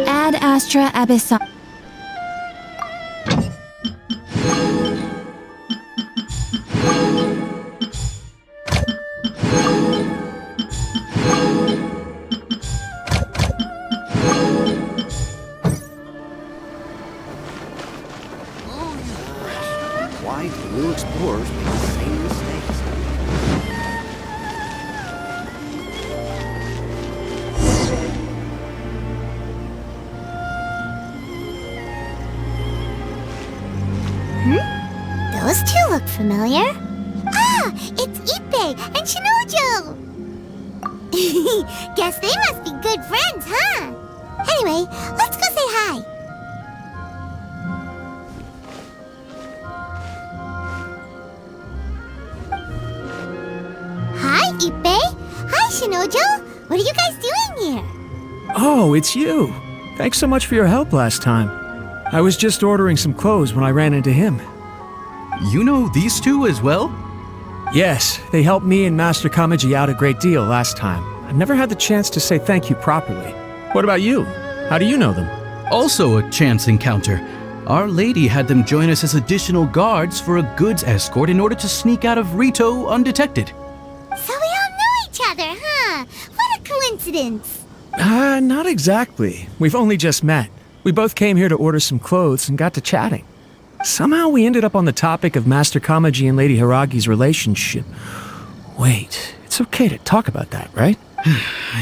Ad Astra Abyssal. Why do new explorers make the same mistakes? Those two look familiar. Ah, it's Ippei and Shinojo! Guess they must be good friends, huh? Anyway, let's go say hi. Hi, Ippei. Hi, Shinojo. What are you guys doing here? Oh, it's you. Thanks so much for your help last time. I was just ordering some clothes when I ran into him. You know these two as well? Yes, they helped me and Master Kamaji out a great deal last time. I've never had the chance to say thank you properly. What about you? How do you know them? Also a chance encounter. Our lady had them join us as additional guards for a goods escort in order to sneak out of Rito undetected. So we all know each other, huh? What a coincidence. Not exactly. We've only just met. We both came here to order some clothes and got to chatting. Somehow we ended up on the topic of Master Kamaji and Lady Hiragi's relationship. Wait, it's okay to talk about that, right?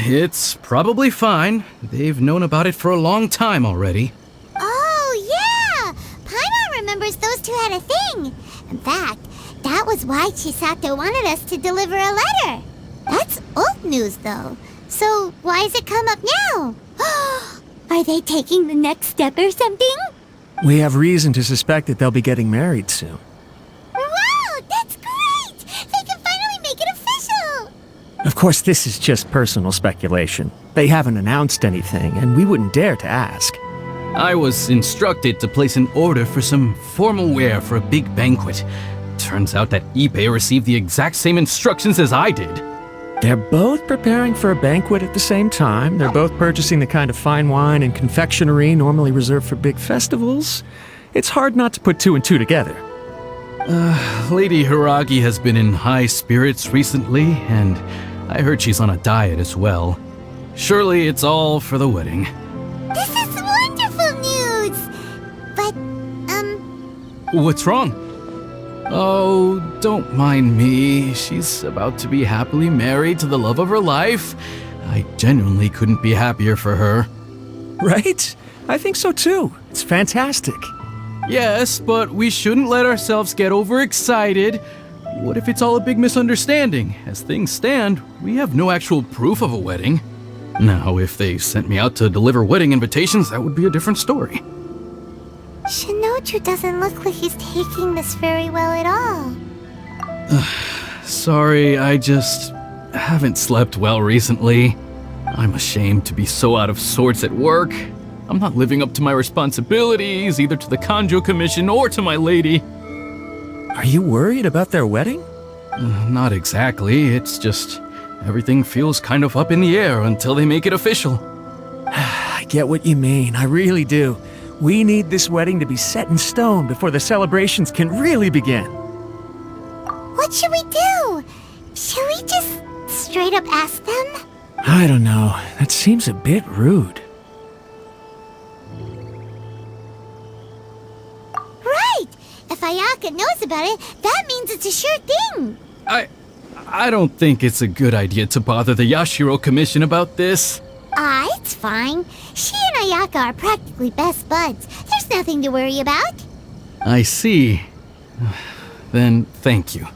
It's probably fine. They've known about it for a long time already. Oh, yeah! Paimon remembers those two had a thing. In fact, that was why Chisato wanted us to deliver a letter. That's old news, though. So why has it come up now? Are they taking the next step or something? We have reason to suspect that they'll be getting married soon. Wow, that's great! They can finally make it official! Of course, this is just personal speculation. They haven't announced anything, and we wouldn't dare to ask. I was instructed to place an order for some formal wear for a big banquet. Turns out that Ippei received the exact same instructions as I did. They're both preparing for a banquet at the same time. They're both purchasing the kind of fine wine and confectionery normally reserved for big festivals. It's hard not to put two and two together. Lady Hiragi has been in high spirits recently, and I heard she's on a diet as well. Surely it's all for the wedding. This is wonderful news! But, What's wrong? Oh, don't mind me. She's about to be happily married to the love of her life. I genuinely couldn't be happier for her. Right? I think so too. It's fantastic. Yes, but we shouldn't let ourselves get overexcited. What if it's all a big misunderstanding? As things stand, we have no actual proof of a wedding. Now, if they sent me out to deliver wedding invitations, that would be a different story. Shinoju doesn't look like he's taking this very well at all. Sorry, I just haven't slept well recently. I'm ashamed to be so out of sorts at work. I'm not living up to my responsibilities, either to the Kanjo Commission or to my lady. Are you worried about their wedding? Not exactly, it's just everything feels kind of up in the air until they make it official. I get what you mean, I really do. We need this wedding to be set in stone before the celebrations can really begin. What should we do? Should we just straight up ask them? I don't know. That seems a bit rude. Right! If Ayaka knows about it, that means it's a sure thing. I don't think it's a good idea to bother the Yashiro Commission about this. It's fine. She and Ayaka are practically best buds. There's nothing to worry about. I see. Then thank you.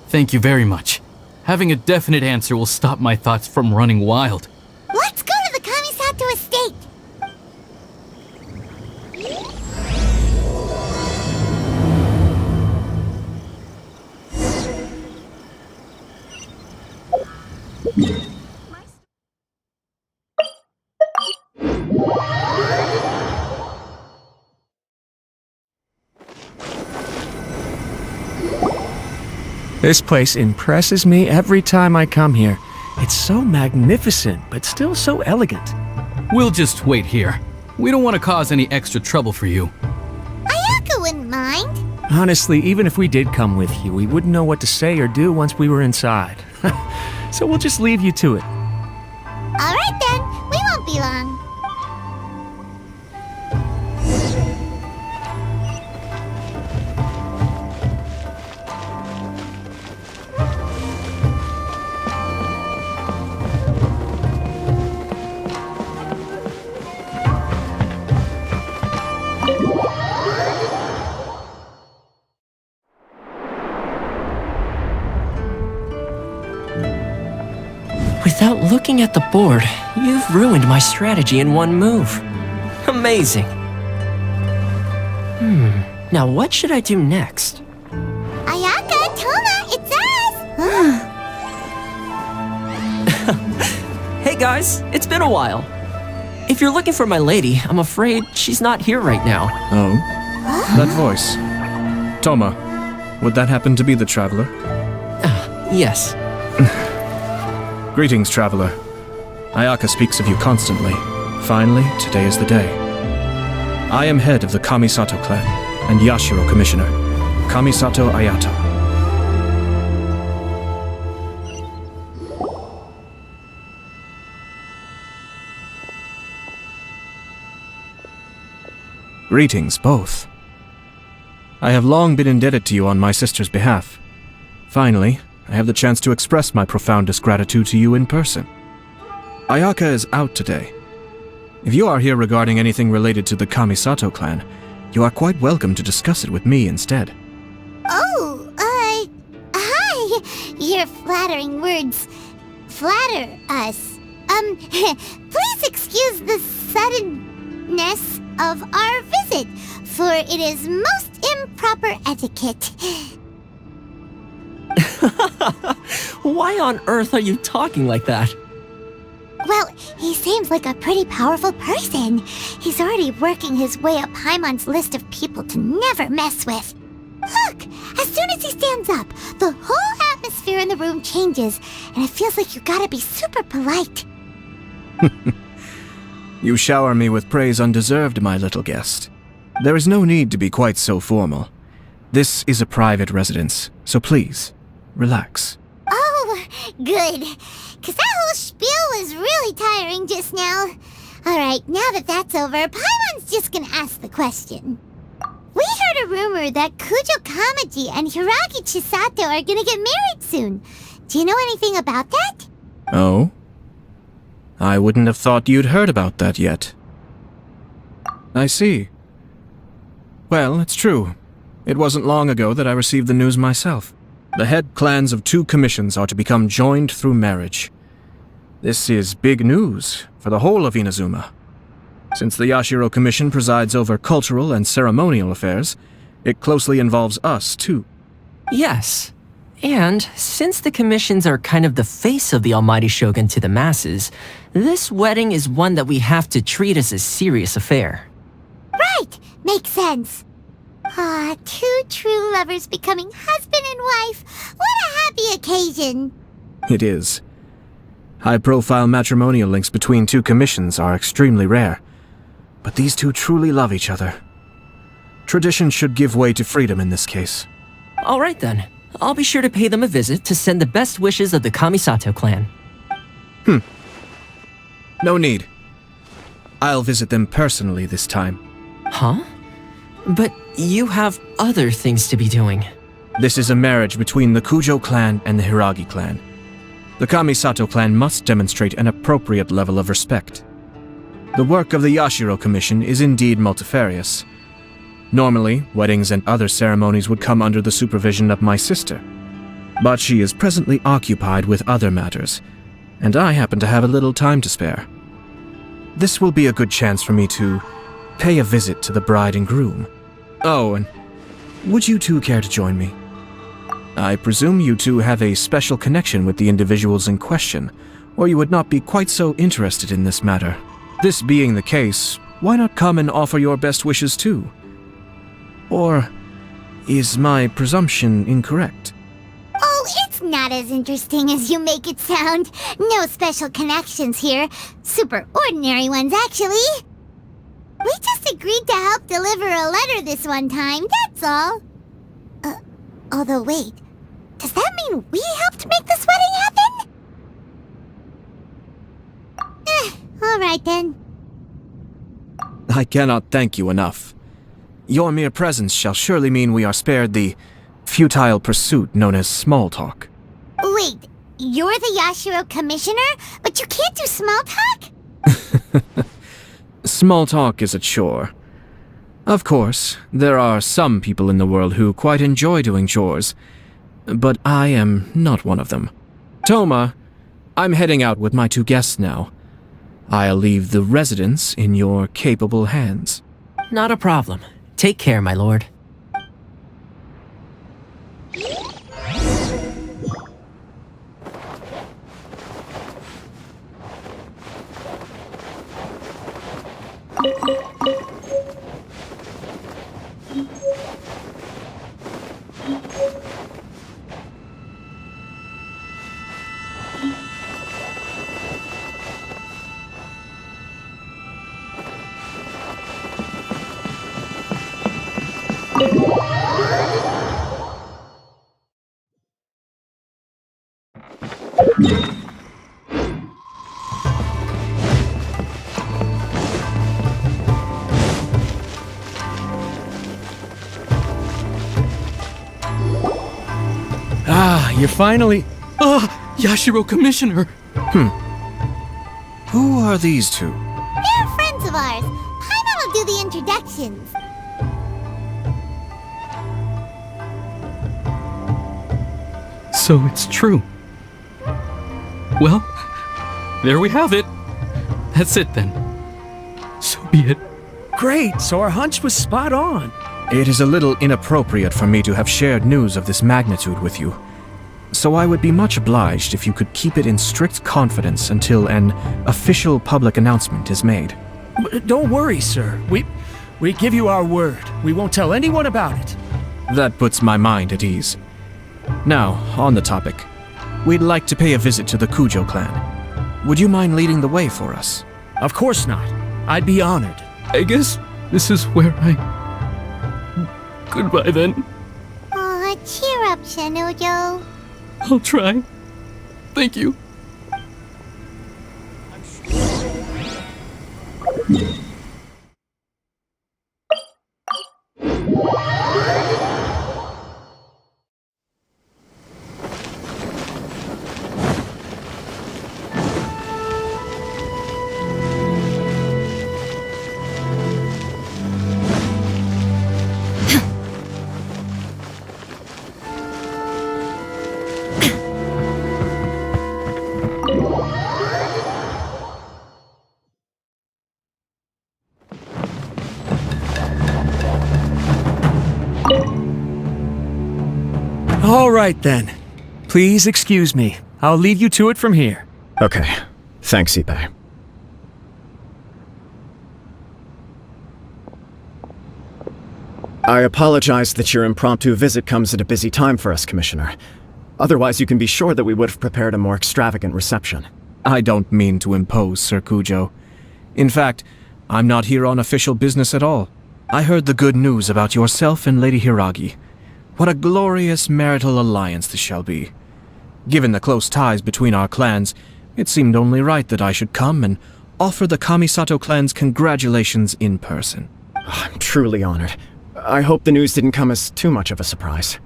Thank you very much. Having a definite answer will stop my thoughts from running wild. Let's go to the Kamisato estate. This place impresses me every time I come here. It's so magnificent, but still so elegant. We'll just wait here. We don't want to cause any extra trouble for you. Ayaka wouldn't mind. Honestly, even if we did come with you, we wouldn't know what to say or do once we were inside. So we'll just leave you to it. Alright then, we won't be long. Without looking at the board, you've ruined my strategy in one move. Amazing. Now what should I do next? Ayaka, Toma, it's us! Hey guys, it's been a while. If you're looking for my lady, I'm afraid she's not here right now. Oh? That voice. Toma, would that happen to be the traveler? Yes. Greetings, traveler. Ayaka speaks of you constantly. Finally, today is the day. I am head of the Kamisato clan and Yashiro commissioner, Kamisato Ayato. Greetings, both. I have long been indebted to you on my sister's behalf. Finally, I have the chance to express my profoundest gratitude to you in person. Ayaka is out today. If you are here regarding anything related to the Kamisato clan, you are quite welcome to discuss it with me instead. Oh, hi! Your flattering words flatter us. Please excuse the suddenness of our visit, for it is most improper etiquette. Why on earth are you talking like that? Well, he seems like a pretty powerful person. He's already working his way up Paimon's list of people to never mess with. Look! As soon as he stands up, the whole atmosphere in the room changes, and it feels like you gotta be super polite. You shower me with praise undeserved, my little guest. There is no need to be quite so formal. This is a private residence, so please, relax. Oh, good. 'Cause that whole spiel was really tiring just now. Alright, now that that's over, Paimon's just gonna ask the question. We heard a rumor that Kujo Kamaji and Hiragi Chisato are gonna get married soon. Do you know anything about that? Oh? I wouldn't have thought you'd heard about that yet. I see. Well, it's true. It wasn't long ago that I received the news myself. The head clans of 2 commissions are to become joined through marriage. This is big news for the whole of Inazuma. Since the Yashiro Commission presides over cultural and ceremonial affairs, it closely involves us, too. Yes. And since the commissions are kind of the face of the Almighty Shogun to the masses, this wedding is one that we have to treat as a serious affair. Right! Makes sense. Ah, 2 true lovers becoming husband and wife. What a happy occasion. It is. High-profile matrimonial links between 2 commissions are extremely rare. But these 2 truly love each other. Tradition should give way to freedom in this case. All right then. I'll be sure to pay them a visit to send the best wishes of the Kamisato clan. No need. I'll visit them personally this time. Huh? But you have other things to be doing. This is a marriage between the Kujo clan and the Hiragi clan. The Kamisato clan must demonstrate an appropriate level of respect. The work of the Yashiro Commission is indeed multifarious. Normally, weddings and other ceremonies would come under the supervision of my sister. But she is presently occupied with other matters, and I happen to have a little time to spare. This will be a good chance for me to pay a visit to the bride and groom. Oh, and would you 2 care to join me? I presume you 2 have a special connection with the individuals in question, or you would not be quite so interested in this matter. This being the case, why not come and offer your best wishes too? Or is my presumption incorrect? Oh, It's not as interesting as you make it sound. No special connections here. Super ordinary ones, actually. We just agreed to help deliver a letter this one time, that's all. Although wait, does that mean we helped make this wedding happen? Alright then. I cannot thank you enough. Your mere presence shall surely mean we are spared the futile pursuit known as small talk. Wait, you're the Yashiro commissioner, but you can't do small talk? Small talk is a chore. Of course, there are some people in the world who quite enjoy doing chores, but I am not one of them. Toma, I'm heading out with my 2 guests now. I'll leave the residence in your capable hands. Not a problem. Take care, my lord. You're finally... Yashiro Commissioner! Who are these 2? They're friends of ours. Paimon will do the introductions. So it's true. Well, there we have it. That's it then. So be it. Great, so our hunch was spot on. It is a little inappropriate for me to have shared news of this magnitude with you. So I would be much obliged if you could keep it in strict confidence until an official public announcement is made. Don't worry, sir. We give you our word. We won't tell anyone about it. That puts my mind at ease. Now, on the topic. We'd like to pay a visit to the Kujo clan. Would you mind leading the way for us? Of course not. I'd be honored. I guess this is where I... Goodbye then. Aw, cheer up, Shanojo. I'll try. Thank you. All right, then. Please excuse me. I'll leave you to it from here. Okay. Thanks, Ippei. I apologize that your impromptu visit comes at a busy time for us, Commissioner. Otherwise, you can be sure that we would have prepared a more extravagant reception. I don't mean to impose, Sir Kujo. In fact, I'm not here on official business at all. I heard the good news about yourself and Lady Hiragi. What a glorious marital alliance this shall be. Given the close ties between our clans, it seemed only right that I should come and offer the Kamisato clan's congratulations in person. I'm truly honored. I hope the news didn't come as too much of a surprise.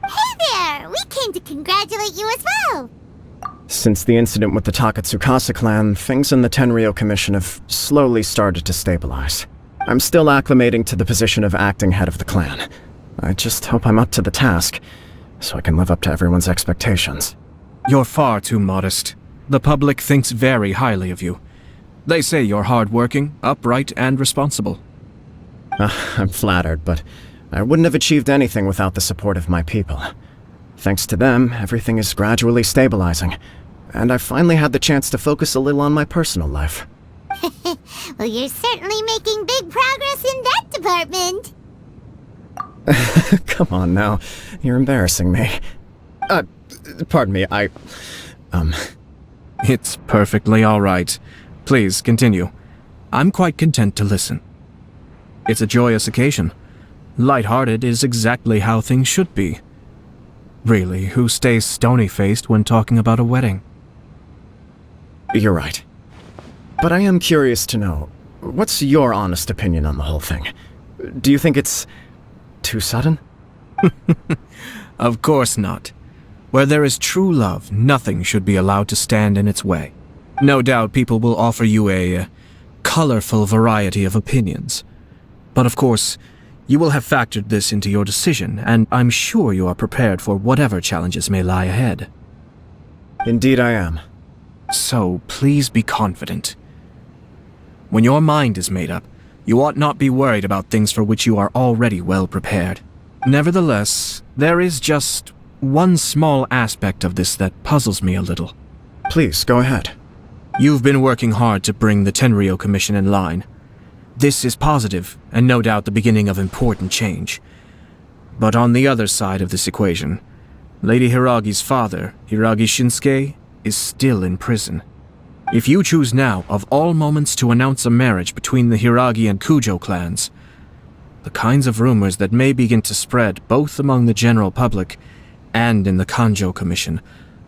Hey there! We came to congratulate you as well! Since the incident with the Takatsukasa clan, things in the Tenryou Commission have slowly started to stabilize. I'm still acclimating to the position of acting head of the clan. I just hope I'm up to the task, so I can live up to everyone's expectations. You're far too modest. The public thinks very highly of you. They say you're hardworking, upright, and responsible. I'm flattered, but I wouldn't have achieved anything without the support of my people. Thanks to them, everything is gradually stabilizing, and I've finally had the chance to focus a little on my personal life. Well, you're certainly making big progress in that department. Come on now, you're embarrassing me. Pardon me, It's perfectly all right. Please, continue. I'm quite content to listen. It's a joyous occasion. Light-hearted is exactly how things should be. Really, who stays stony-faced when talking about a wedding? You're right. But I am curious to know, what's your honest opinion on the whole thing? Do you think it's too sudden? Of course not. Where there is true love, nothing should be allowed to stand in its way. No doubt people will offer you a colorful variety of opinions. But of course, you will have factored this into your decision, and I'm sure you are prepared for whatever challenges may lie ahead. Indeed I am. So please be confident. When your mind is made up, you ought not be worried about things for which you are already well prepared. Nevertheless, there is just one small aspect of this that puzzles me a little. Please, go ahead. You've been working hard to bring the Tenryou Commission in line. This is positive, and no doubt the beginning of important change. But on the other side of this equation, Lady Hiragi's father, Hiragi Shinsuke, is still in prison. If you choose now, of all moments, to announce a marriage between the Hiragi and Kujo clans, the kinds of rumors that may begin to spread both among the general public and in the Kanjo Commission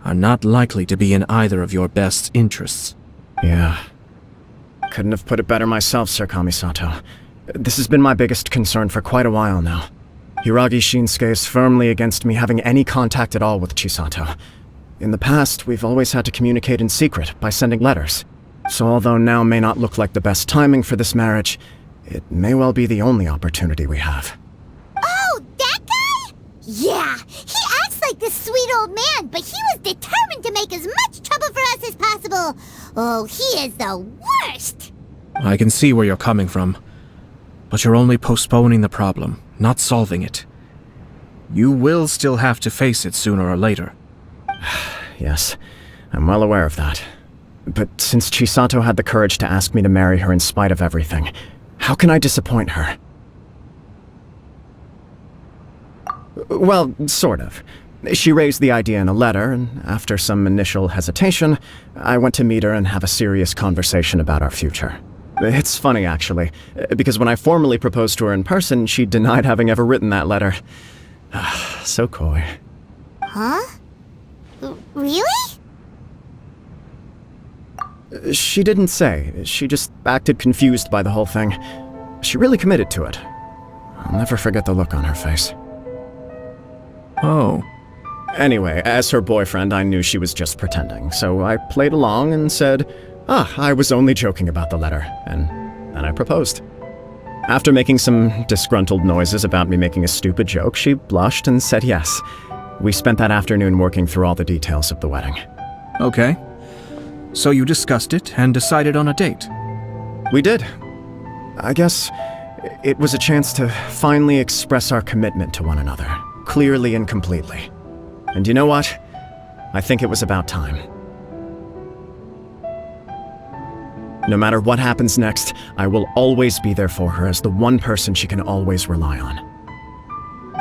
are not likely to be in either of your best interests. Yeah. Couldn't have put it better myself, Sir Kamisato. This has been my biggest concern for quite a while now. Hiragi Shinsuke is firmly against me having any contact at all with Chisato. In the past, we've always had to communicate in secret by sending letters. So although now may not look like the best timing for this marriage, it may well be the only opportunity we have. Oh, that guy? Yeah, he acts like this sweet old man, but he was determined to make as much trouble for us as possible. Oh, he is the worst! I can see where you're coming from, but you're only postponing the problem, not solving it. You will still have to face it sooner or later. Yes, I'm well aware of that. But since Chisato had the courage to ask me to marry her in spite of everything, how can I disappoint her? Well, sort of. She raised the idea in a letter, and after some initial hesitation, I went to meet her and have a serious conversation about our future. It's funny, actually, because when I formally proposed to her in person, she denied having ever written that letter. So coy. Huh? Really? She didn't say. She just acted confused by the whole thing. She really committed to it. I'll never forget the look on her face. Oh. Anyway, as her boyfriend, I knew she was just pretending, so I played along and said, I was only joking about the letter, and then I proposed. After making some disgruntled noises about me making a stupid joke, she blushed and said yes. We spent that afternoon working through all the details of the wedding. Okay. So you discussed it and decided on a date? We did. I guess it was a chance to finally express our commitment to one another, clearly and completely. And you know what? I think it was about time. No matter what happens next, I will always be there for her as the one person she can always rely on.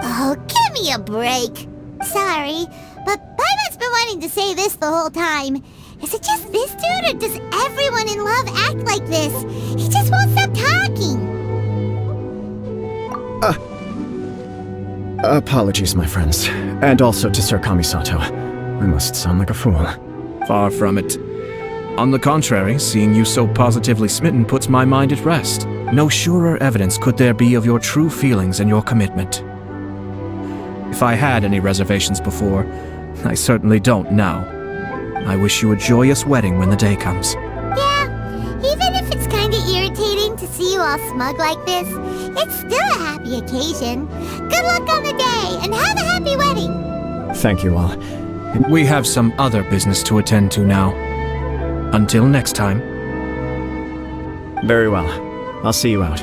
Oh, give me a break. Sorry, but Paimon's been wanting to say this the whole time. Is it just this dude, or does everyone in love act like this? He just won't stop talking. Apologies, my friends. And also to Sir Kamisato. I must sound like a fool. Far from it. On the contrary, seeing you so positively smitten puts my mind at rest. No surer evidence could there be of your true feelings and your commitment. If I had any reservations before, I certainly don't now. I wish you a joyous wedding when the day comes. Yeah, even if it's kinda irritating to see you all smug like this, it's still a happy occasion. Good luck on the day, and have a happy wedding! Thank you all. We have some other business to attend to now. Until next time. Very well. I'll see you out.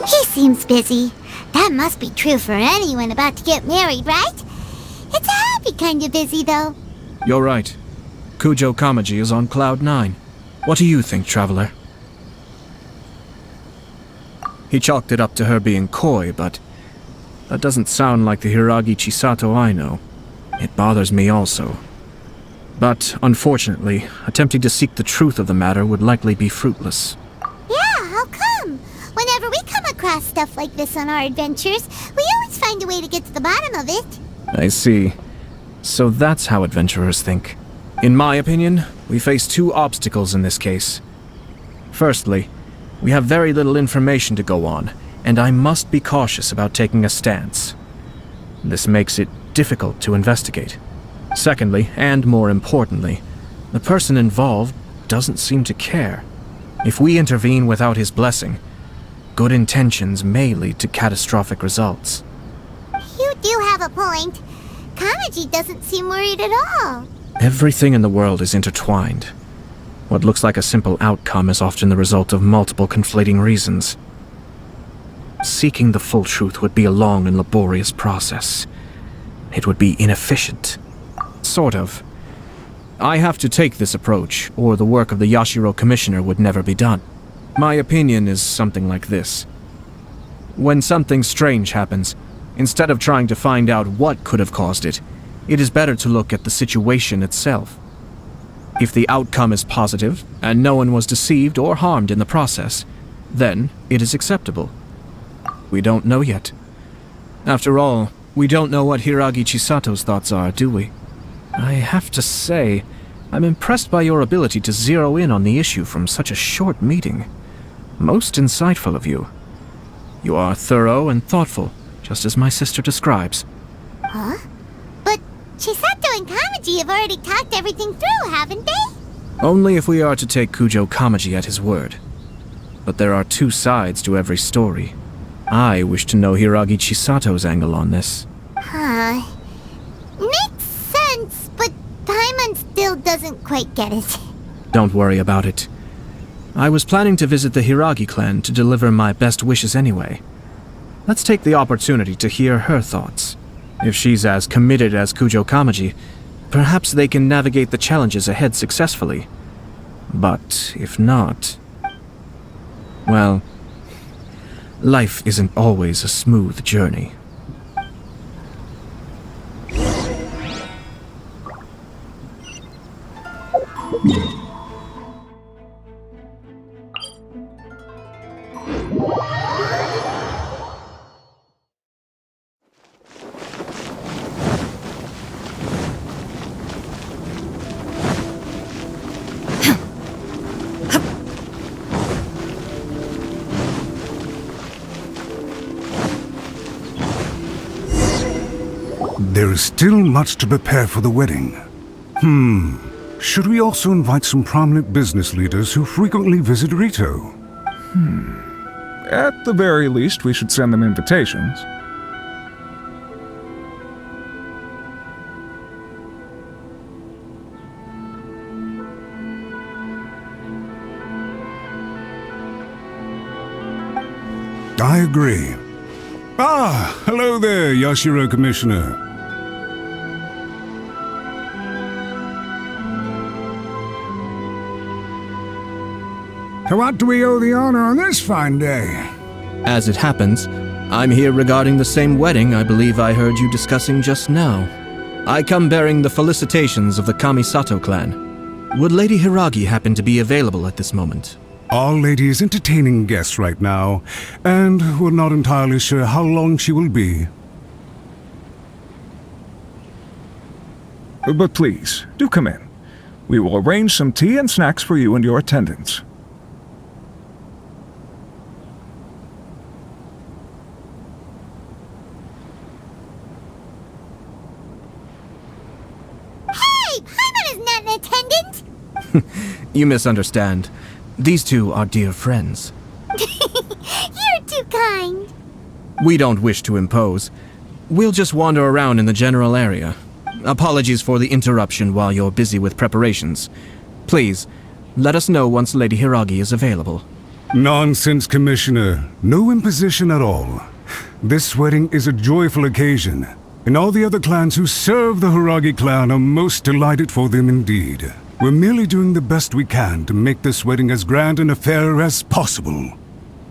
He seems busy. That must be true for anyone about to get married, right? It's a happy kind of busy, though. You're right. Kujo Kamaji is on cloud 9. What do you think, traveler? He chalked it up to her being coy, but that doesn't sound like the Hiragi Chisato I know. It bothers me also. But, unfortunately, attempting to seek the truth of the matter would likely be fruitless. Yeah, how come? Whenever we come across stuff like this on our adventures, we always find a way to get to the bottom of it. I see. So that's how adventurers think. In my opinion, we face two obstacles in this case. Firstly, we have very little information to go on, and I must be cautious about taking a stance. This makes it difficult to investigate. Secondly, and more importantly, the person involved doesn't seem to care. If we intervene without his blessing, good intentions may lead to catastrophic results. You do have a point. Kamaji doesn't seem worried at all. Everything in the world is intertwined. What looks like a simple outcome is often the result of multiple conflating reasons. Seeking the full truth would be a long and laborious process. It would be inefficient. Sort of. I have to take this approach, or the work of the Yashiro Commissioner would never be done. My opinion is something like this. When something strange happens, instead of trying to find out what could have caused it, it is better to look at the situation itself. If the outcome is positive, and no one was deceived or harmed in the process, then it is acceptable. We don't know yet. After all, we don't know what Hiragi Chisato's thoughts are, do we? I have to say, I'm impressed by your ability to zero in on the issue from such a short meeting. Most insightful of you. You are thorough and thoughtful, just as my sister describes. Huh? But Chisato and Kamaji have already talked everything through, haven't they? Only if we are to take Kujo Kamaji at his word. But there are two sides to every story. I wish to know Hiragi Chisato's angle on this. Huh. Makes sense, but Paimon still doesn't quite get it. Don't worry about it. I was planning to visit the Hiragi clan to deliver my best wishes anyway. Let's take the opportunity to hear her thoughts. If she's as committed as Kujo Kamaji, perhaps they can navigate the challenges ahead successfully. But if not... well, life isn't always a smooth journey. There is still much to prepare for the wedding. Should we also invite some prominent business leaders who frequently visit Rito? At the very least, we should send them invitations. I agree. Ah, hello there, Yashiro Commissioner. To what do we owe the honor on this fine day? As it happens, I'm here regarding the same wedding I believe I heard you discussing just now. I come bearing the felicitations of the Kamisato clan. Would Lady Hiragi happen to be available at this moment? Our lady is entertaining guests right now, and we're not entirely sure how long she will be. But please, do come in. We will arrange some tea and snacks for you and your attendants. Hey, Paimon is not an attendant! You misunderstand. These two are dear friends. You're too kind. We don't wish to impose. We'll just wander around in the general area. Apologies for the interruption while you're busy with preparations. Please, let us know once Lady Hiragi is available. Nonsense, Commissioner. No imposition at all. This wedding is a joyful occasion, and all the other clans who serve the Hiragi clan are most delighted for them indeed. We're merely doing the best we can to make this wedding as grand an affair as possible.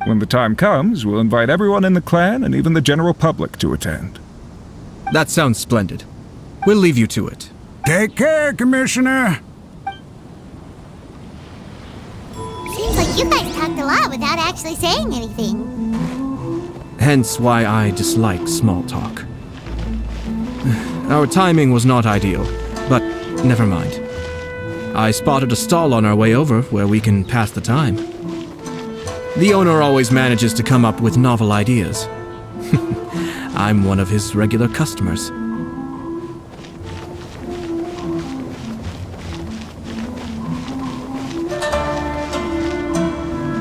When the time comes, we'll invite everyone in the clan and even the general public to attend. That sounds splendid. We'll leave you to it. Take care, Commissioner! Seems like you guys talked a lot without actually saying anything. Hence why I dislike small talk. Our timing was not ideal, but never mind. I spotted a stall on our way over where we can pass the time. The owner always manages to come up with novel ideas. I'm one of his regular customers.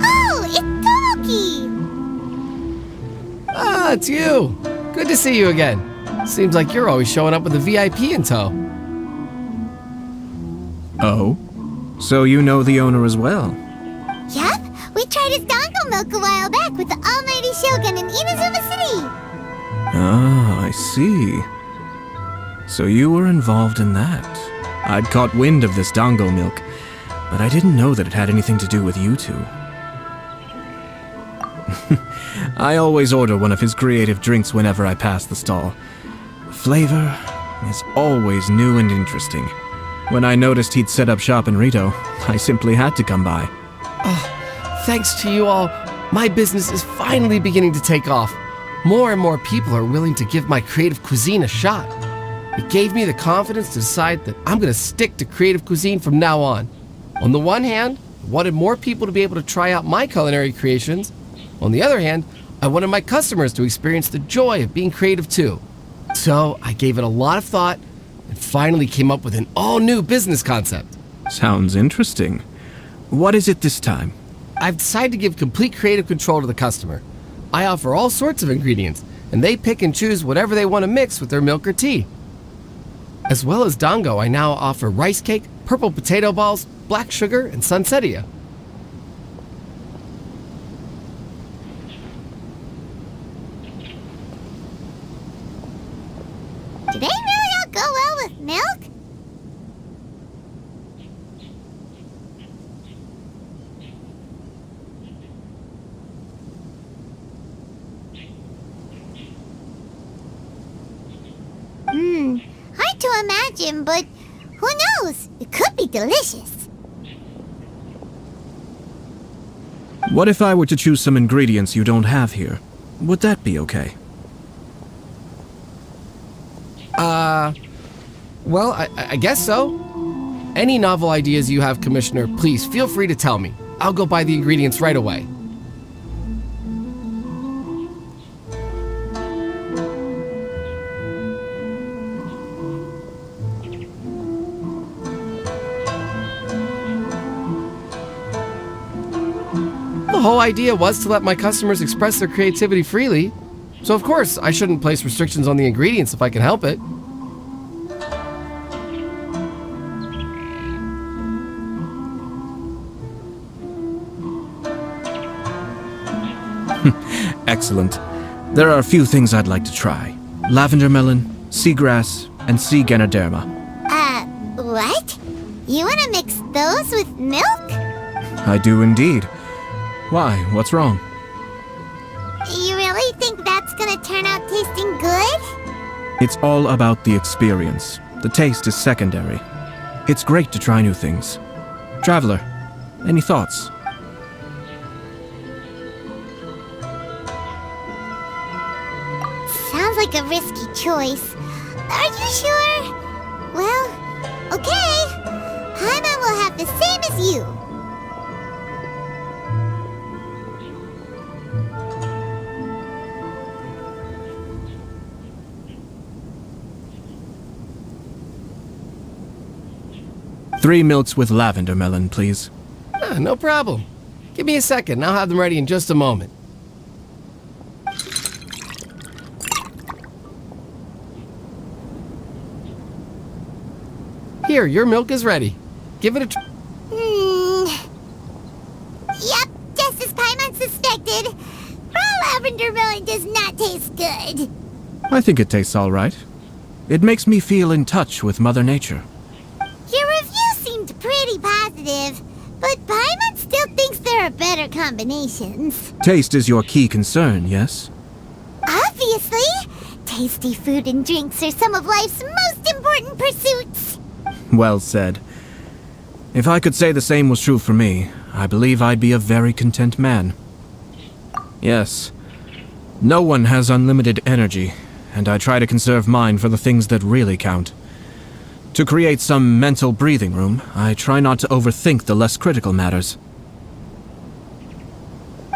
Oh, it's Tomoki! Ah, it's you! Good to see you again. Seems like you're always showing up with a VIP in tow. Oh? So you know the owner as well? Yep, we tried his dango milk a while back with the Almighty Shogun in Inazuma City. Ah, I see. So you were involved in that. I'd caught wind of this dango milk, but I didn't know that it had anything to do with you two. I always order one of his creative drinks whenever I pass the stall. The flavor is always new and interesting. When I noticed he'd set up shop in Rito, I simply had to come by. Thanks to you all, my business is finally beginning to take off. More and more people are willing to give my creative cuisine a shot. It gave me the confidence to decide that I'm going to stick to creative cuisine from now on. On the one hand, I wanted more people to be able to try out my culinary creations. On the other hand, I wanted my customers to experience the joy of being creative too. So I gave it a lot of thought and finally came up with an all-new business concept. Sounds interesting. What is it this time? I've decided to give complete creative control to the customer. I offer all sorts of ingredients, and they pick and choose whatever they want to mix with their milk or tea. As well as dango, I now offer rice cake, purple potato balls, black sugar, and sunsettia. Do they really all go well with milk? Hard to imagine, but who knows? It could be delicious. What if I were to choose some ingredients you don't have here? Would that be okay? Well, I guess so. Any novel ideas you have, Commissioner, please feel free to tell me. I'll go buy the ingredients right away. The whole idea was to let my customers express their creativity freely. So of course, I shouldn't place restrictions on the ingredients if I can help it. Excellent. There are a few things I'd like to try. Lavender melon, seagrass, and sea ganoderma. What? You want to mix those with milk? I do indeed. Why? What's wrong? You really think that's gonna turn out tasting good? It's all about the experience. The taste is secondary. It's great to try new things. Traveler, any thoughts? Sounds like a risky choice. Are you sure? Well, okay. Paimon will have the same as you. Three milks with lavender melon, please. No problem. Give me a second, and I'll have them ready in just a moment. Here, your milk is ready. Give it a try. Yep, just as Paimon suspected. Raw lavender melon does not taste good. I think it tastes all right. It makes me feel in touch with Mother Nature. Your review seemed pretty are better combinations. Taste is your key concern, yes? Obviously! Tasty food and drinks are some of life's most important pursuits. Well said. If I could say the same was true for me, I believe I'd be a very content man. Yes. No one has unlimited energy, and I try to conserve mine for the things that really count. To create some mental breathing room, I try not to overthink the less critical matters.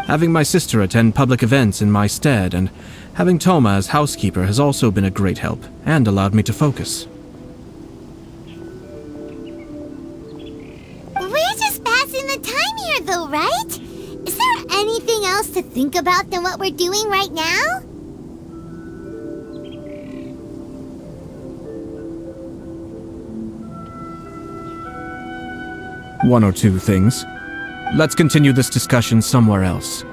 Having my sister attend public events in my stead and having Toma as housekeeper has also been a great help and allowed me to focus. We're just passing the time here though, right? Is there anything else to think about than what we're doing right now? One or two things. Let's continue this discussion somewhere else.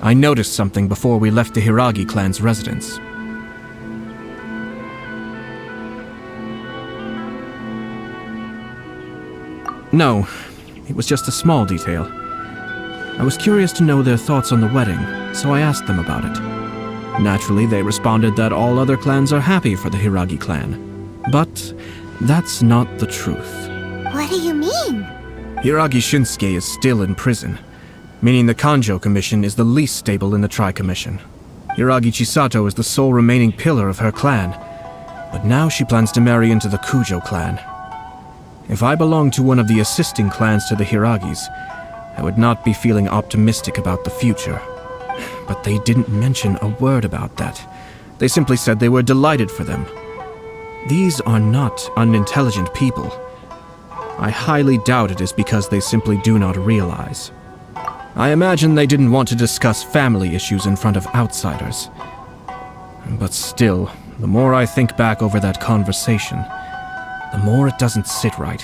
I noticed something before we left the Hiragi clan's residence. No, it was just a small detail. I was curious to know their thoughts on the wedding, so I asked them about it. Naturally, they responded that all other clans are happy for the Hiragi clan. But that's not the truth. What do you mean? Hiragi Shinsuke is still in prison, meaning the Kanjo Commission is the least stable in the Tri-Commission. Hiragi Chisato is the sole remaining pillar of her clan, but now she plans to marry into the Kujo clan. If I belonged to one of the assisting clans to the Hiragis, I would not be feeling optimistic about the future. But they didn't mention a word about that. They simply said they were delighted for them. These are not unintelligent people. I highly doubt it is because they simply do not realize. I imagine they didn't want to discuss family issues in front of outsiders. But still, the more I think back over that conversation, the more it doesn't sit right.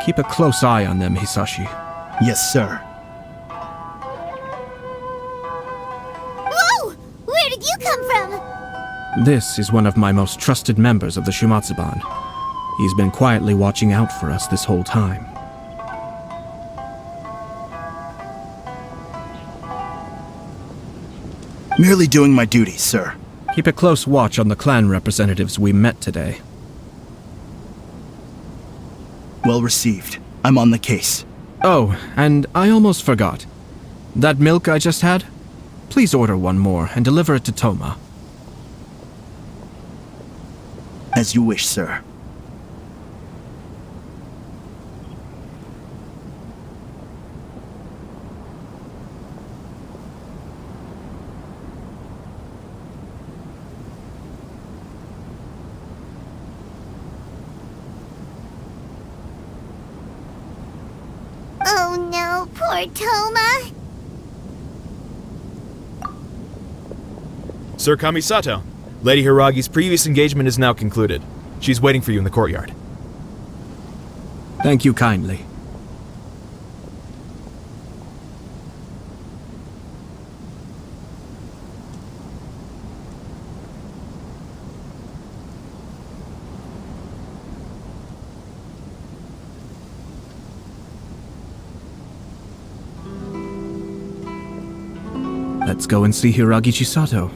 Keep a close eye on them, Hisashi. Yes, sir. Whoa! Where did you come from? This is one of my most trusted members of the Shumatsuban. He's been quietly watching out for us this whole time. Merely doing my duty, sir. Keep a close watch on the clan representatives we met today. Well received. I'm on the case. Oh, and I almost forgot. That milk I just had? Please order one more and deliver it to Toma. As you wish, sir. Oh no, poor Toma. Sir Kamisato, Lady Hiragi's previous engagement is now concluded. She's waiting for you in the courtyard. Thank you kindly. Let's go and see Hiragi Chisato.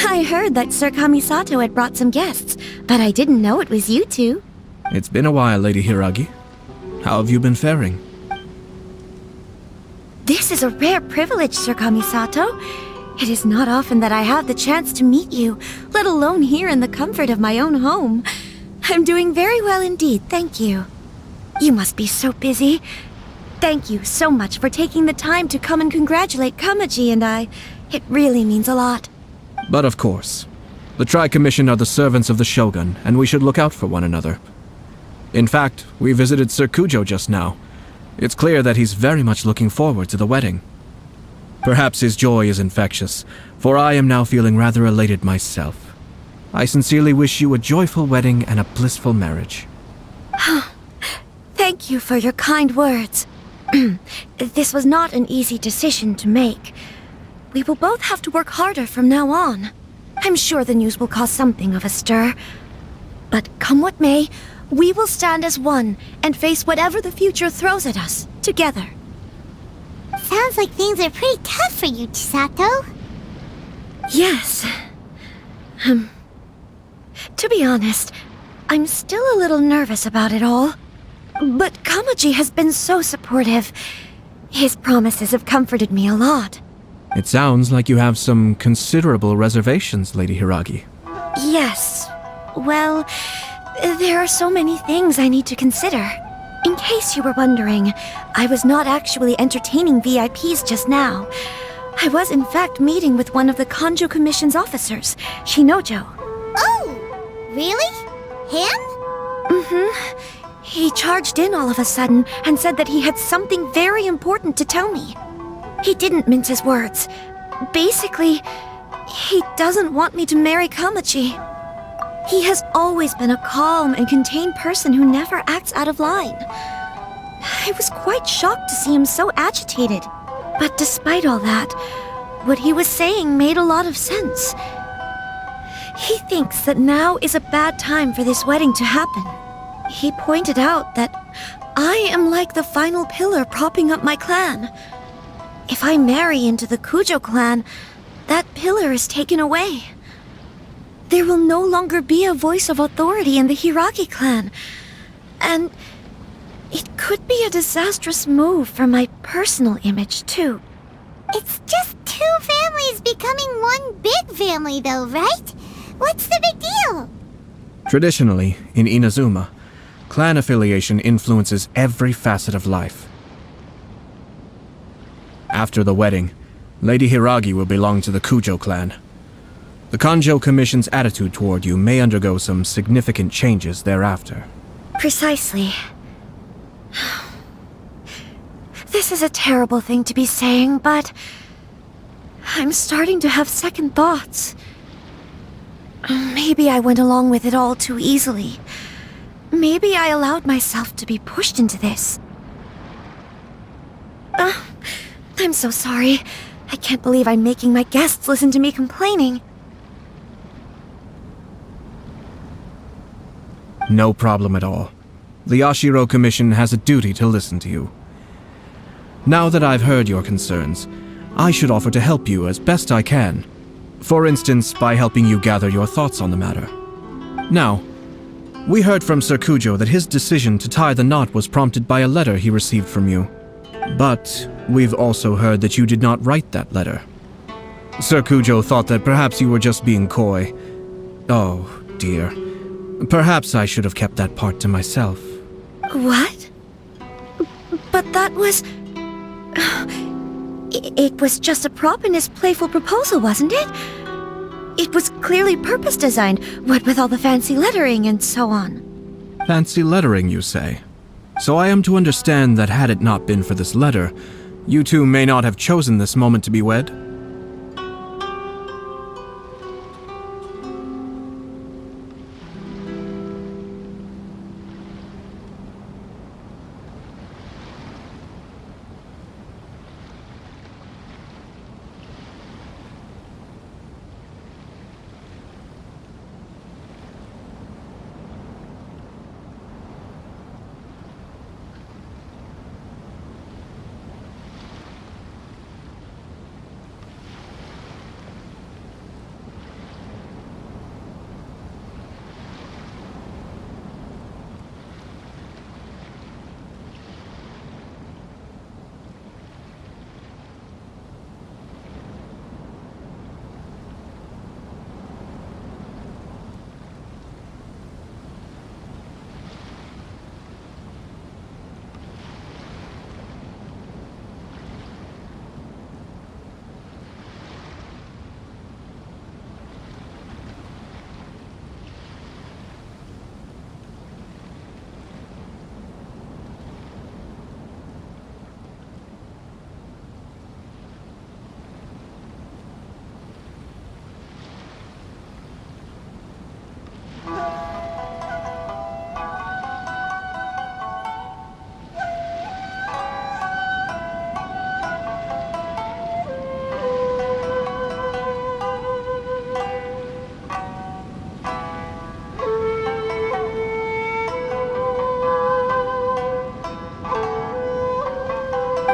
I heard that Sir Kamisato had brought some guests, but I didn't know it was you two. It's been a while, Lady Hiragi. How have you been faring? This is a rare privilege, Sir Kamisato. It is not often that I have the chance to meet you, let alone here in the comfort of my own home. I'm doing very well indeed, thank you. You must be so busy. Thank you so much for taking the time to come and congratulate Kamaji and I. It really means a lot. But of course. The Tri-Commission are the servants of the Shogun, and we should look out for one another. In fact, we visited Sir Kujo just now. It's clear that he's very much looking forward to the wedding. Perhaps his joy is infectious, for I am now feeling rather elated myself. I sincerely wish you a joyful wedding and a blissful marriage. Thank you for your kind words. This was not an easy decision to make. We will both have to work harder from now on. I'm sure the news will cause something of a stir. But come what may, we will stand as one and face whatever the future throws at us, together. Sounds like things are pretty tough for you, Chisato. Yes. To be honest, I'm still a little nervous about it all. But Kamaji has been so supportive. His promises have comforted me a lot. It sounds like you have some considerable reservations, Lady Hiragi. Yes. Well, there are so many things I need to consider. In case you were wondering, I was not actually entertaining VIPs just now. I was in fact meeting with one of the Kanjo Commission's officers, Shinojo. Oh, really? Him? Mm-hmm. He charged in all of a sudden and said that he had something very important to tell me. He didn't mince his words. Basically, he doesn't want me to marry Kamaji. He has always been a calm and contained person who never acts out of line. I was quite shocked to see him so agitated. But despite all that, what he was saying made a lot of sense. He thinks that now is a bad time for this wedding to happen. He pointed out that I am like the final pillar propping up my clan. If I marry into the Kujo clan, that pillar is taken away. There will no longer be a voice of authority in the Hiragi clan. And it could be a disastrous move for my personal image, too. It's just two families becoming one big family, though, right? What's the big deal? Traditionally, in Inazuma, clan affiliation influences every facet of life. After the wedding, Lady Hiragi will belong to the Kujo clan. The Kanjo Commission's attitude toward you may undergo some significant changes thereafter. Precisely. This is a terrible thing to be saying, but I'm starting to have second thoughts. Maybe I went along with it all too easily. Maybe I allowed myself to be pushed into this. I'm so sorry. I can't believe I'm making my guests listen to me complaining. No problem at all. The Yashiro Commission has a duty to listen to you. Now that I've heard your concerns, I should offer to help you as best I can. For instance, by helping you gather your thoughts on the matter. Now, we heard from Sir Kujo that his decision to tie the knot was prompted by a letter he received from you. But we've also heard that you did not write that letter. Sir Kujo thought that perhaps you were just being coy. Oh, dear. Perhaps I should have kept that part to myself. What? But that was... It was just a prop in his playful proposal, wasn't it? It was clearly purpose designed, what with all the fancy lettering and so on. Fancy lettering, you say? So I am to understand that had it not been for this letter, you two may not have chosen this moment to be wed?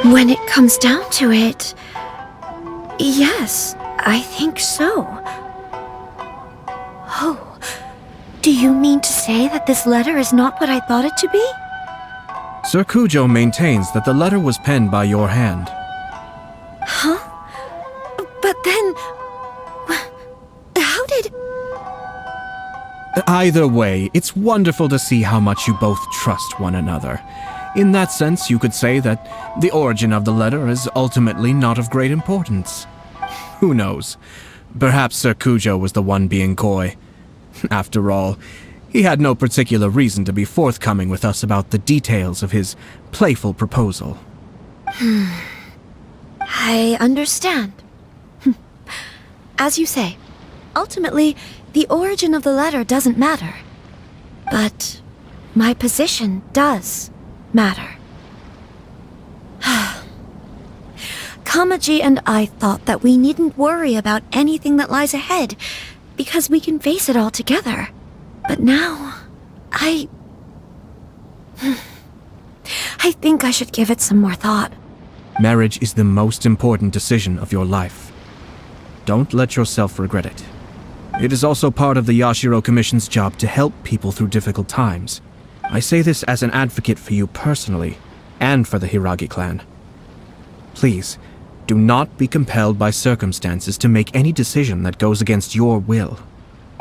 When it comes down to it, yes, I think so. Oh, do you mean to say that this letter is not what I thought it to be? Sir Kujo maintains that the letter was penned by your hand. Huh? But then... how did... Either way, it's wonderful to see how much you both trust one another. In that sense, you could say that the origin of the letter is ultimately not of great importance. Who knows? Perhaps Sir Kujo was the one being coy. After all, he had no particular reason to be forthcoming with us about the details of his playful proposal. I understand. As you say, ultimately, the origin of the letter doesn't matter. But my position does matter. Kamaji and I thought that we needn't worry about anything that lies ahead, because we can face it all together. But now, I think I should give it some more thought. Marriage is the most important decision of your life. Don't let yourself regret it. It is also part of the Yashiro Commission's job to help people through difficult times. I say this as an advocate for you personally, and for the Hiragi clan. Please, do not be compelled by circumstances to make any decision that goes against your will.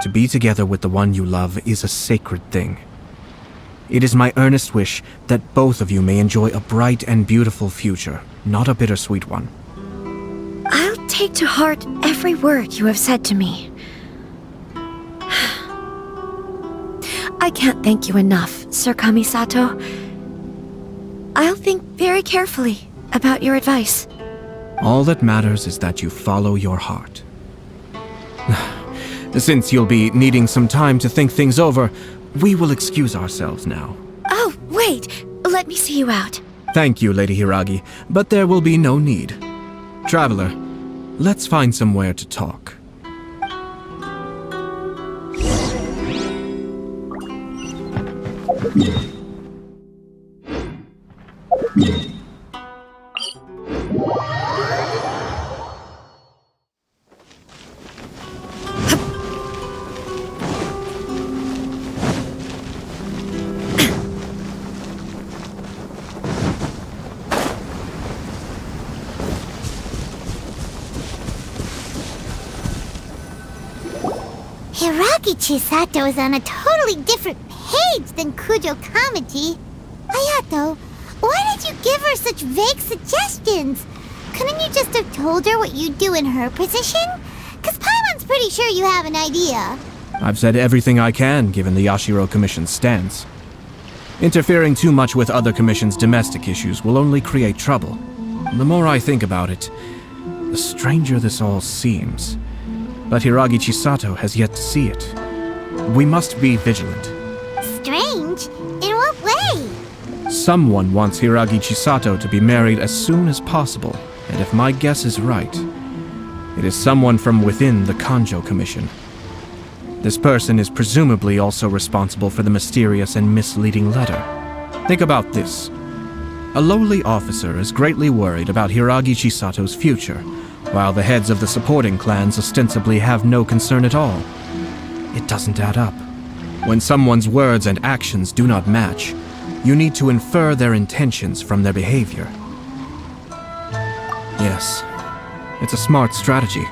To be together with the one you love is a sacred thing. It is my earnest wish that both of you may enjoy a bright and beautiful future, not a bittersweet one. I'll take to heart every word you have said to me. I can't thank you enough, Sir Kamisato. I'll think very carefully about your advice. All that matters is that you follow your heart. Since you'll be needing some time to think things over, we will excuse ourselves now. Oh, wait! Let me see you out. Thank you, Lady Hiragi, but there will be no need. Traveler, let's find somewhere to talk. Hiragi Chisato is on a totally different page than Kujo Kamaji. Ayato, why did you give her such vague suggestions? Couldn't you just have told her what you'd do in her position? Cause Paimon's pretty sure you have an idea. I've said everything I can, given the Yashiro Commission's stance. Interfering too much with other commissions' domestic issues will only create trouble. The more I think about it, the stranger this all seems. But Hiragi Chisato has yet to see it. We must be vigilant. Strange? In what way? Someone wants Hiragi Chisato to be married as soon as possible, and if my guess is right, it is someone from within the Kanjo Commission. This person is presumably also responsible for the mysterious and misleading letter. Think about this. A lowly officer is greatly worried about Hiragi Chisato's future, while the heads of the supporting clans ostensibly have no concern at all. It doesn't add up. When someone's words and actions do not match, you need to infer their intentions from their behavior. Yes, it's a smart strategy,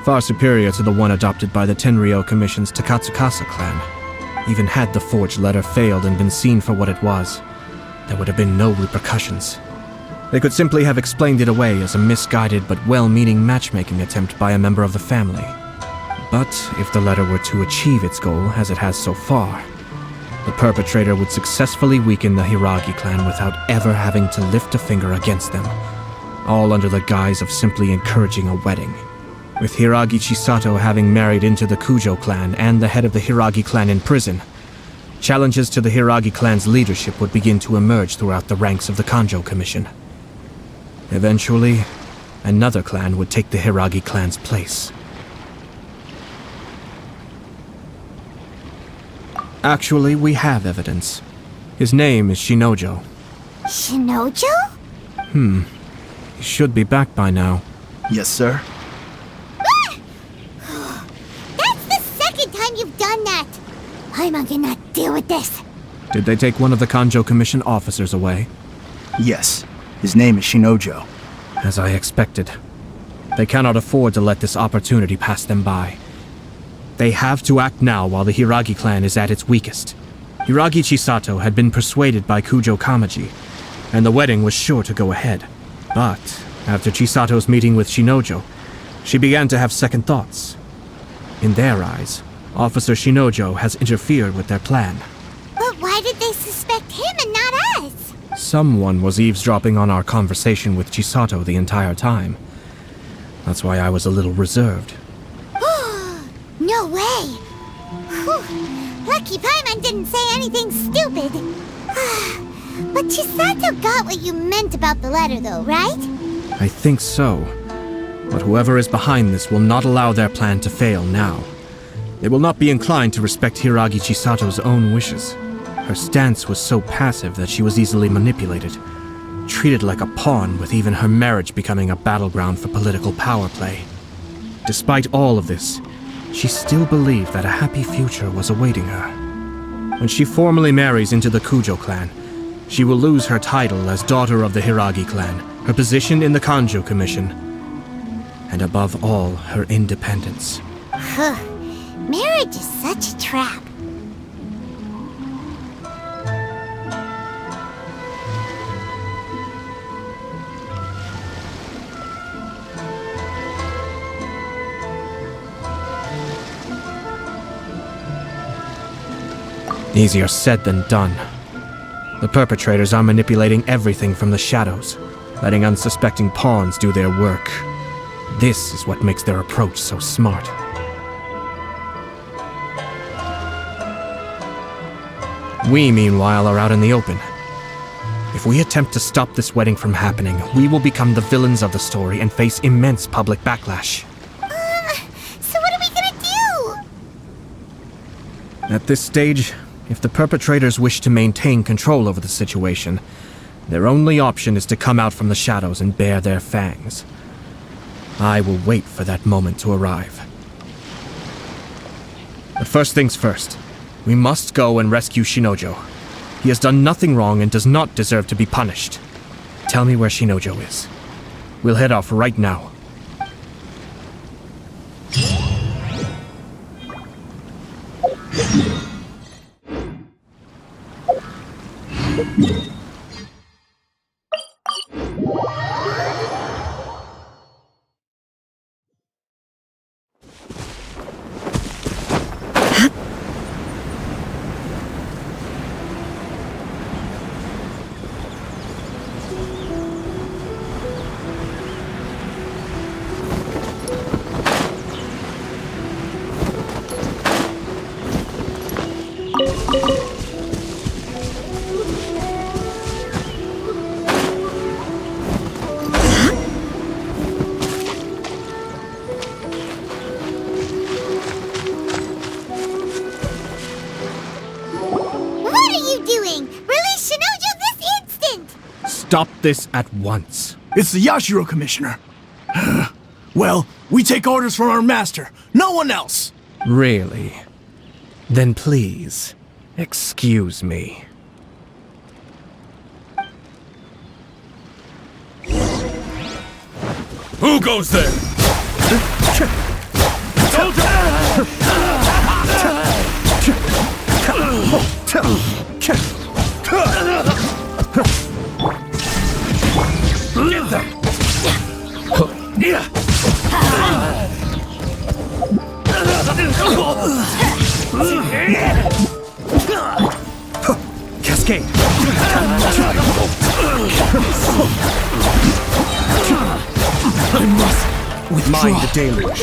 far superior to the one adopted by the Tenryou Commission's Takatsukasa clan. Even had the forged letter failed and been seen for what it was, there would have been no repercussions. They could simply have explained it away as a misguided but well-meaning matchmaking attempt by a member of the family. But if the letter were to achieve its goal, as it has so far, the perpetrator would successfully weaken the Hiragi clan without ever having to lift a finger against them, all under the guise of simply encouraging a wedding. With Hiragi Chisato having married into the Kujo clan and the head of the Hiragi clan in prison, challenges to the Hiragi clan's leadership would begin to emerge throughout the ranks of the Kanjo Commission. Eventually, another clan would take the Hiragi clan's place. Actually, we have evidence. His name is Shinojo. Shinojo? He should be back by now. Yes, sir. That's the second time you've done that! Paimon cannot deal with this. Did they take one of the Kanjo Commission officers away? Yes. His name is Shinojo. As I expected. They cannot afford to let this opportunity pass them by. They have to act now while the Hiragi clan is at its weakest. Hiragi Chisato had been persuaded by Kujo Kamaji, and the wedding was sure to go ahead. But, after Chisato's meeting with Shinojo, she began to have second thoughts. In their eyes, Officer Shinojo has interfered with their plan. But why did they suspect him and not us? Someone was eavesdropping on our conversation with Chisato the entire time. That's why I was a little reserved. No way! Whew. Lucky Paimon didn't say anything stupid. But Chisato got what you meant about the letter though, right? I think so. But whoever is behind this will not allow their plan to fail now. They will not be inclined to respect Hiragi Chisato's own wishes. Her stance was so passive that she was easily manipulated, treated like a pawn, with even her marriage becoming a battleground for political power play. Despite all of this, she still believed that a happy future was awaiting her. When she formally marries into the Kujo clan, she will lose her title as daughter of the Hiragi clan, her position in the Kanjo Commission, and above all, her independence. Marriage is such a trap. Easier said than done. The perpetrators are manipulating everything from the shadows, letting unsuspecting pawns do their work. This is what makes their approach so smart. We, meanwhile, are out in the open. If we attempt to stop this wedding from happening, we will become the villains of the story and face immense public backlash. So what are we gonna do? At this stage, if the perpetrators wish to maintain control over the situation, their only option is to come out from the shadows and bare their fangs. I will wait for that moment to arrive. But first things first, we must go and rescue Shinojo. He has done nothing wrong and does not deserve to be punished. Tell me where Shinojo is. We'll head off right now. Stop this at once. It's the Yashiro Commissioner. Well, we take orders from our master, no one else. Really? Then please, excuse me. Who goes there? Get them! Cascade! I must withdraw. Mind the deluge.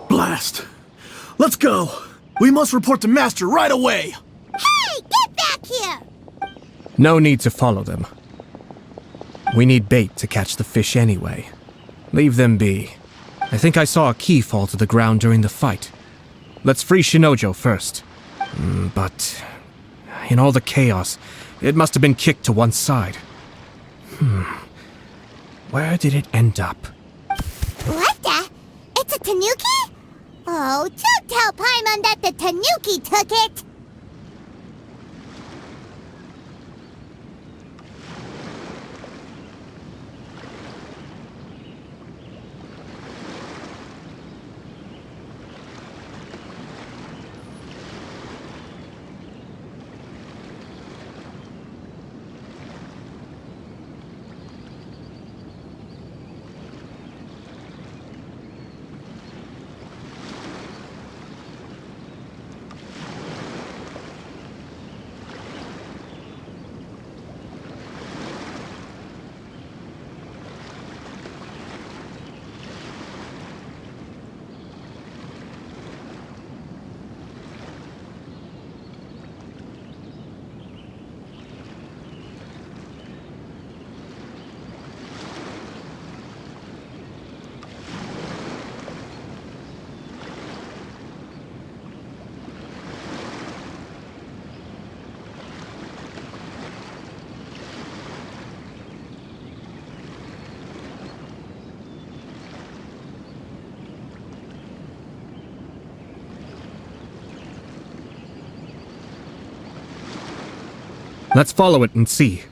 Blast! Let's go! We must report to Master right away! Hey, get back here! No need to follow them. We need bait to catch the fish anyway. Leave them be. I think I saw a key fall to the ground during the fight. Let's free Shinojo first. But In all the chaos, it must have been kicked to one side. Where did it end up? What the? It's a tanuki? Oh, don't tell Paimon that the tanuki took it! Let's follow it and see.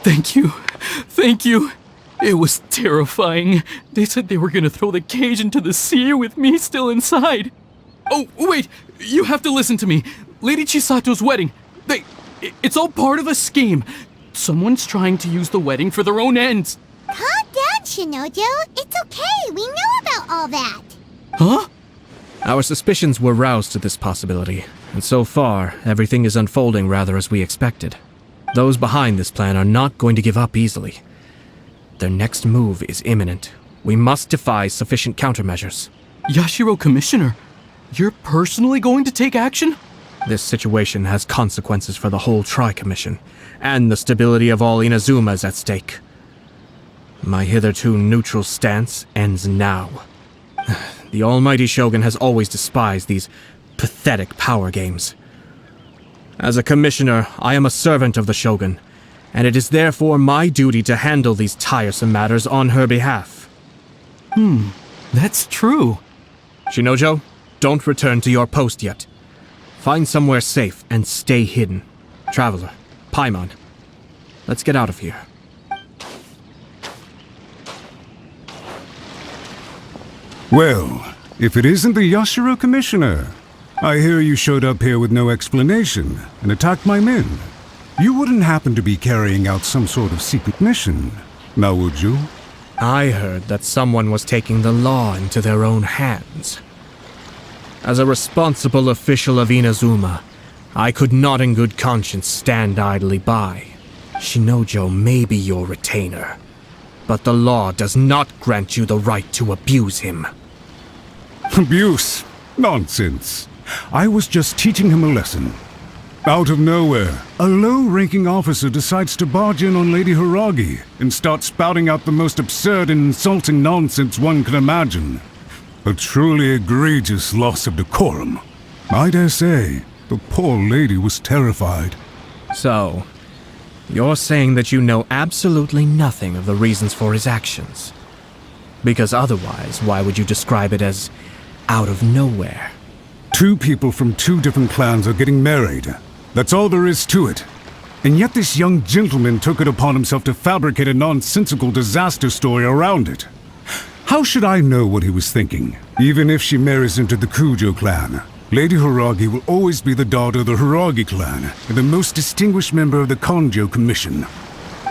Thank you. Thank you. It was terrifying. They said they were gonna throw the cage into the sea with me still inside. Oh, wait! You have to listen to me. Lady Chisato's wedding. It's all part of a scheme. Someone's trying to use the wedding for their own ends. Calm down, Shinojo. It's okay. We know about all that. Huh? Our suspicions were roused to this possibility, and so far, everything is unfolding rather as we expected. Those behind this plan are not going to give up easily. Their next move is imminent. We must devise sufficient countermeasures. Yashiro Commissioner, you're personally going to take action? This situation has consequences for the whole Tri-Commission, and the stability of all Inazumas at stake. My hitherto neutral stance ends now. The almighty Shogun has always despised these pathetic power games. As a commissioner, I am a servant of the Shogun, and it is therefore my duty to handle these tiresome matters on her behalf. That's true. Shinojo, don't return to your post yet. Find somewhere safe and stay hidden. Traveler, Paimon, let's get out of here. Well, if it isn't the Yashiro Commissioner, I hear you showed up here with no explanation and attacked my men. You wouldn't happen to be carrying out some sort of secret mission, now would you? I heard that someone was taking the law into their own hands. As a responsible official of Inazuma, I could not in good conscience stand idly by. Shinojo may be your retainer, but the law does not grant you the right to abuse him. Abuse? Nonsense. I was just teaching him a lesson. Out of nowhere, a low-ranking officer decides to barge in on Lady Hiragi and start spouting out the most absurd and insulting nonsense one can imagine. A truly egregious loss of decorum. I dare say, the poor lady was terrified. So, you're saying that you know absolutely nothing of the reasons for his actions? Because otherwise, why would you describe it as out of nowhere? Two people from two different clans are getting married. That's all there is to it. And yet this young gentleman took it upon himself to fabricate a nonsensical disaster story around it. How should I know what he was thinking? Even if she marries into the Kujo clan, Lady Hiragi will always be the daughter of the Hiragi clan and the most distinguished member of the Kanjo Commission.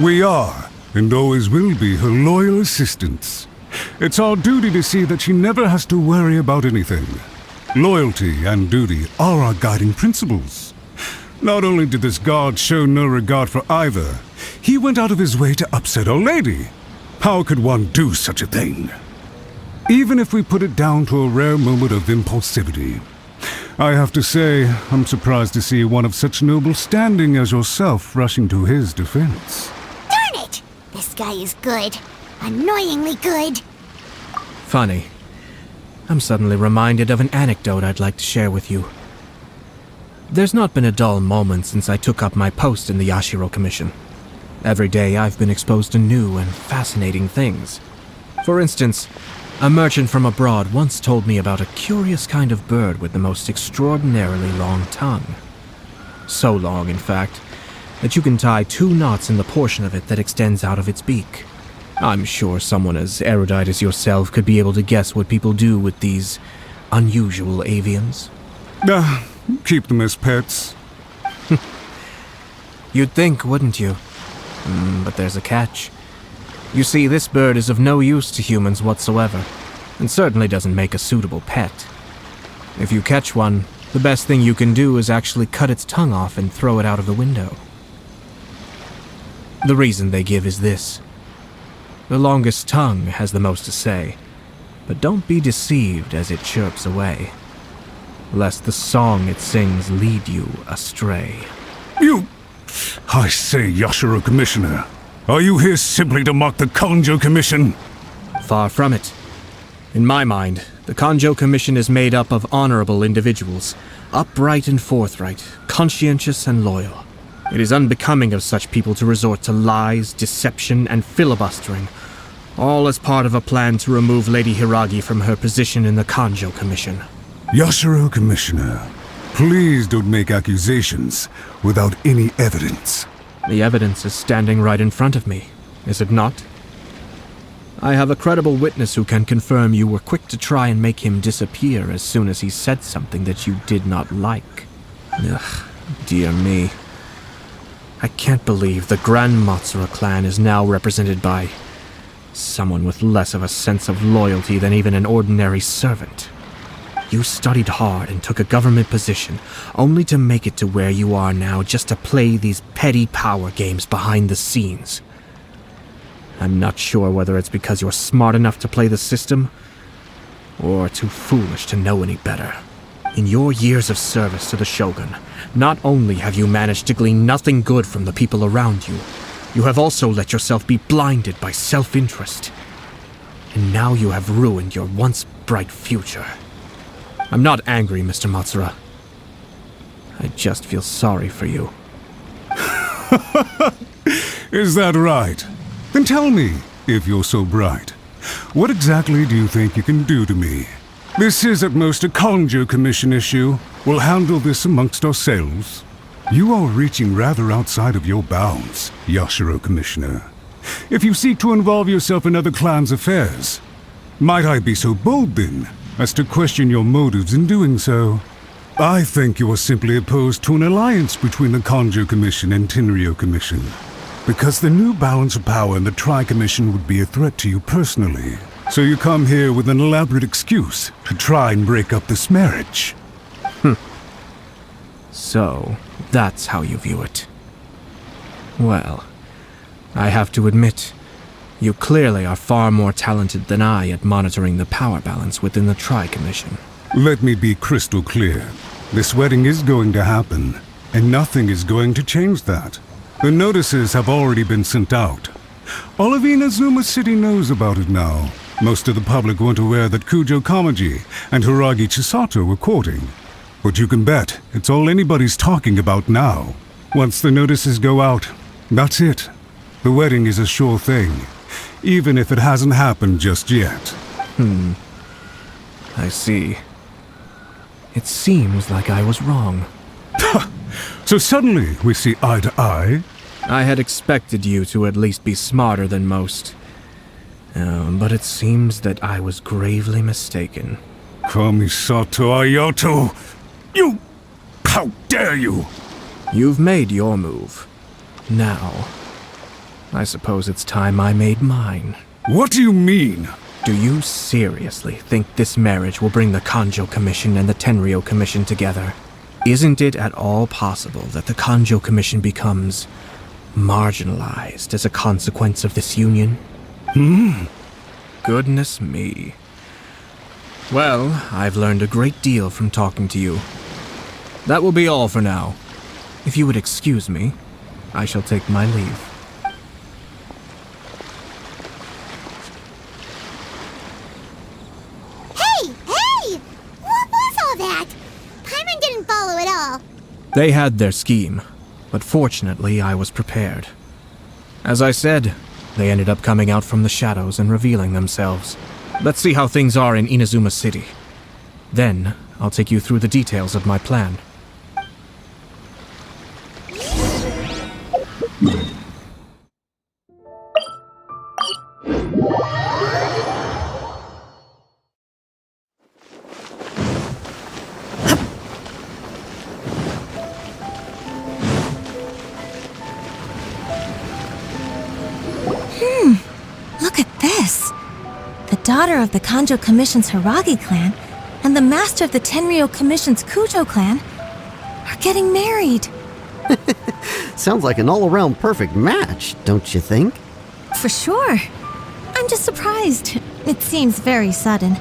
We are, and always will be, her loyal assistants. It's our duty to see that she never has to worry about anything. Loyalty and duty are our guiding principles. Not only did this guard show no regard for either, he went out of his way to upset our lady. How could one do such a thing? Even if we put it down to a rare moment of impulsivity. I have to say, I'm surprised to see one of such noble standing as yourself rushing to his defense. Darn it! This guy is good. Annoyingly good. Funny. I'm suddenly reminded of an anecdote I'd like to share with you. There's not been a dull moment since I took up my post in the Yashiro Commission. Every day I've been exposed to new and fascinating things. For instance, a merchant from abroad once told me about a curious kind of bird with the most extraordinarily long tongue. So long, in fact, that you can tie 2 knots in the portion of it that extends out of its beak. I'm sure someone as erudite as yourself could be able to guess what people do with these unusual avians. Keep them as pets. You'd think, wouldn't you? But there's a catch. You see, this bird is of no use to humans whatsoever, and certainly doesn't make a suitable pet. If you catch one, the best thing you can do is actually cut its tongue off and throw it out of the window. The reason they give is this. The longest tongue has the most to say, but don't be deceived as it chirps away, lest the song it sings lead you astray. I say, Yashiro Commissioner, are you here simply to mock the Kanjo Commission? Far from it. In my mind, the Kanjo Commission is made up of honorable individuals, upright and forthright, conscientious and loyal. It is unbecoming of such people to resort to lies, deception, and filibustering, all as part of a plan to remove Lady Hiragi from her position in the Kanjo Commission. Yashiro Commissioner, please don't make accusations without any evidence. The evidence is standing right in front of me, is it not? I have a credible witness who can confirm you were quick to try and make him disappear as soon as he said something that you did not like. Ugh, dear me. I can't believe the Grand Matsura clan is now represented by someone with less of a sense of loyalty than even an ordinary servant. You studied hard and took a government position, only to make it to where you are now just to play these petty power games behind the scenes. I'm not sure whether it's because you're smart enough to play the system, or too foolish to know any better. In your years of service to the Shogun, not only have you managed to glean nothing good from the people around you, you have also let yourself be blinded by self-interest. And now you have ruined your once bright future. I'm not angry, Mr. Matsura. I just feel sorry for you. Is that right? Then tell me, if you're so bright, what exactly do you think you can do to me? This is at most a Kanjo Commission issue. We'll handle this amongst ourselves. You are reaching rather outside of your bounds, Yashiro Commissioner. If you seek to involve yourself in other clans' affairs, might I be so bold then, as to question your motives in doing so? I think you are simply opposed to an alliance between the Kanjo Commission and Tenryo Commission, because the new balance of power in the Tri-Commission would be a threat to you personally. So you come here with an elaborate excuse to try and break up this marriage. So, that's how you view it. Well, I have to admit, you clearly are far more talented than I at monitoring the power balance within the Tri-Commission. Let me be crystal clear. This wedding is going to happen, and nothing is going to change that. The notices have already been sent out. All of Inazuma City knows about it now. Most of the public weren't aware that Kujo Kamaji and Hiragi Chisato were courting. But you can bet it's all anybody's talking about now. Once the notices go out, that's it. The wedding is a sure thing, even if it hasn't happened just yet. I see. It seems like I was wrong. So suddenly we see eye to eye? I had expected you to at least be smarter than most. But it seems that I was gravely mistaken. Kamisato Ayato! You! How dare you! You've made your move. Now, I suppose it's time I made mine. What do you mean? Do you seriously think this marriage will bring the Kanjo Commission and the Tenryo Commission together? Isn't it at all possible that the Kanjo Commission becomes marginalized as a consequence of this union? Goodness me. Well, I've learned a great deal from talking to you. That will be all for now. If you would excuse me, I shall take my leave. Hey! What was all that? Paimon didn't follow at all. They had their scheme, but fortunately I was prepared. As I said, they ended up coming out from the shadows and revealing themselves. Let's see how things are in Inazuma City. Then, I'll take you through the details of my plan. Look at this. The daughter of the Kanjo Commission's Hiragi clan and the master of the Tenryo Commission's Kujo clan are getting married. Sounds like an all-around perfect match, don't you think? For sure. I'm just surprised. It seems very sudden.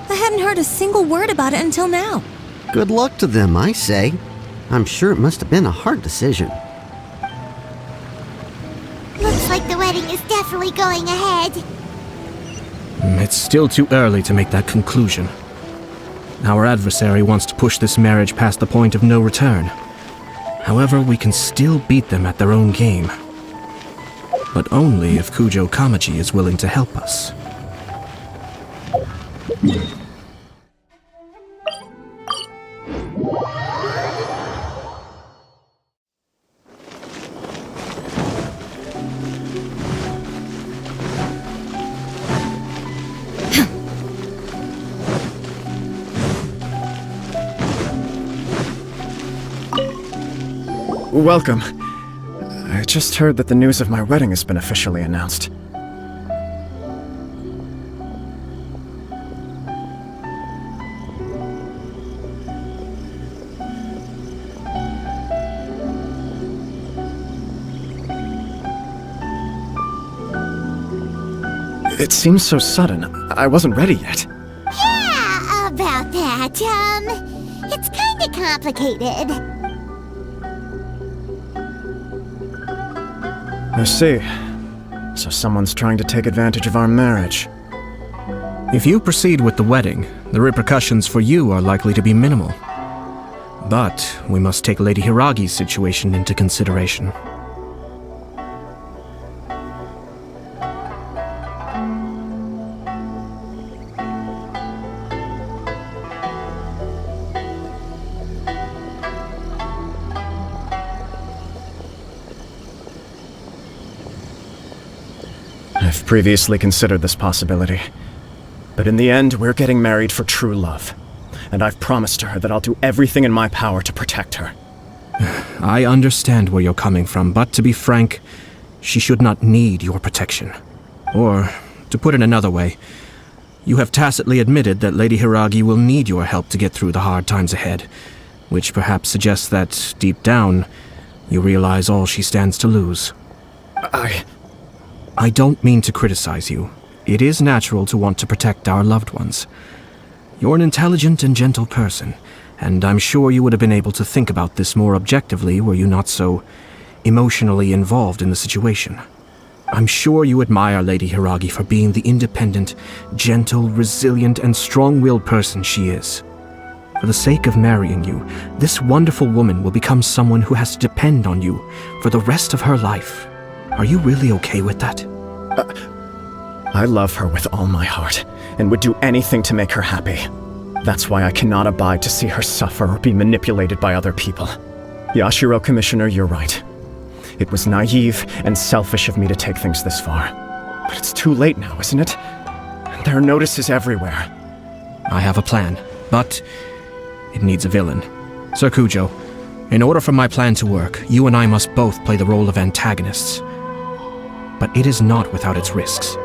I hadn't heard a single word about it until now. Good luck to them, I say. I'm sure it must have been a hard decision. Looks like the wedding is definitely going ahead. It's still too early to make that conclusion. Our adversary wants to push this marriage past the point of no return. However, we can still beat them at their own game. But only if Kujo Kamaji is willing to help us. Welcome. I just heard that the news of my wedding has been officially announced. It seems so sudden. I wasn't ready yet. Yeah, about that. It's kinda complicated. I see. So someone's trying to take advantage of our marriage. If you proceed with the wedding, the repercussions for you are likely to be minimal. But we must take Lady Hiragi's situation into consideration. I've previously considered this possibility. But in the end, we're getting married for true love. And I've promised her that I'll do everything in my power to protect her. I understand where you're coming from, but to be frank, she should not need your protection. Or, to put it another way, you have tacitly admitted that Lady Hiragi will need your help to get through the hard times ahead, which perhaps suggests that, deep down, you realize all she stands to lose. I don't mean to criticize you. It is natural to want to protect our loved ones. You're an intelligent and gentle person, and I'm sure you would have been able to think about this more objectively were you not so emotionally involved in the situation. I'm sure you admire Lady Hiragi for being the independent, gentle, resilient, and strong-willed person she is. For the sake of marrying you, this wonderful woman will become someone who has to depend on you for the rest of her life. Are you really okay with that? I love her with all my heart, and would do anything to make her happy. That's why I cannot abide to see her suffer or be manipulated by other people. Yashiro Commissioner, you're right. It was naive and selfish of me to take things this far. But it's too late now, isn't it? There are notices everywhere. I have a plan, but it needs a villain. Sir Kujo, in order for my plan to work, you and I must both play the role of antagonists. But it is not without its risks.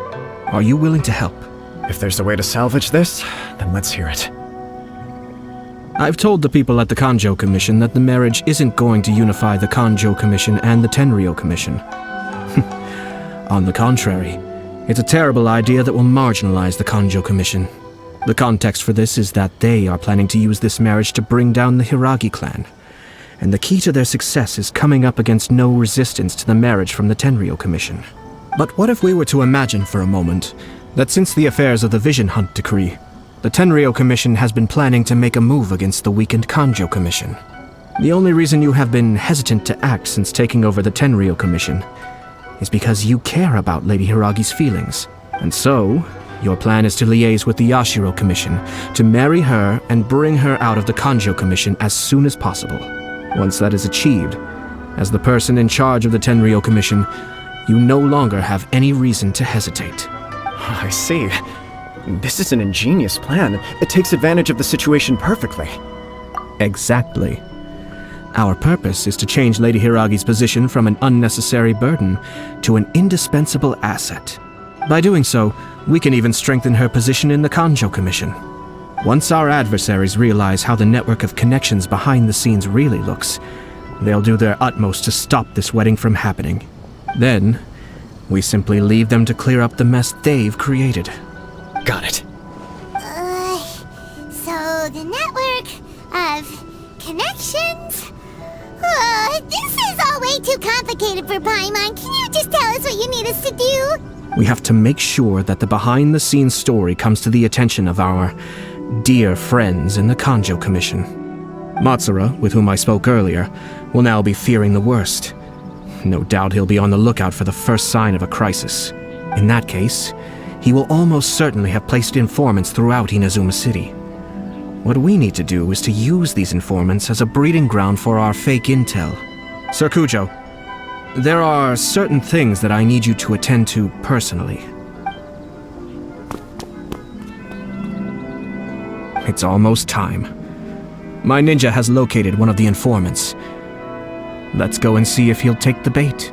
Are you willing to help? If there's a way to salvage this, then let's hear it. I've told the people at the Kanjo Commission that the marriage isn't going to unify the Kanjo Commission and the Tenryou Commission. On the contrary, it's a terrible idea that will marginalize the Kanjo Commission. The context for this is that they are planning to use this marriage to bring down the Hiragi clan. And the key to their success is coming up against no resistance to the marriage from the Tenryou Commission. But what if we were to imagine for a moment that since the affairs of the Vision Hunt decree, the Tenryou Commission has been planning to make a move against the weakened Kanjo Commission? The only reason you have been hesitant to act since taking over the Tenryou Commission is because you care about Lady Hiragi's feelings. And so, your plan is to liaise with the Yashiro Commission to marry her and bring her out of the Kanjo Commission as soon as possible. Once that is achieved, as the person in charge of the Tenryou Commission, you no longer have any reason to hesitate. I see. This is an ingenious plan. It takes advantage of the situation perfectly. Exactly. Our purpose is to change Lady Hiragi's position from an unnecessary burden to an indispensable asset. By doing so, we can even strengthen her position in the Kanjo Commission. Once our adversaries realize how the network of connections behind the scenes really looks, they'll do their utmost to stop this wedding from happening. Then, we simply leave them to clear up the mess they've created. Got it. So the network of connections? This is all way too complicated for Paimon. Can you just tell us what you need us to do? We have to make sure that the behind-the-scenes story comes to the attention of our dear friends in the Kanjo Commission. Matsura, with whom I spoke earlier, will now be fearing the worst. No doubt he'll be on the lookout for the first sign of a crisis. In that case, he will almost certainly have placed informants throughout Inazuma City. What we need to do is to use these informants as a breeding ground for our fake intel. Sir Kujo, there are certain things that I need you to attend to personally. It's almost time. My ninja has located one of the informants. Let's go and see if he'll take the bait.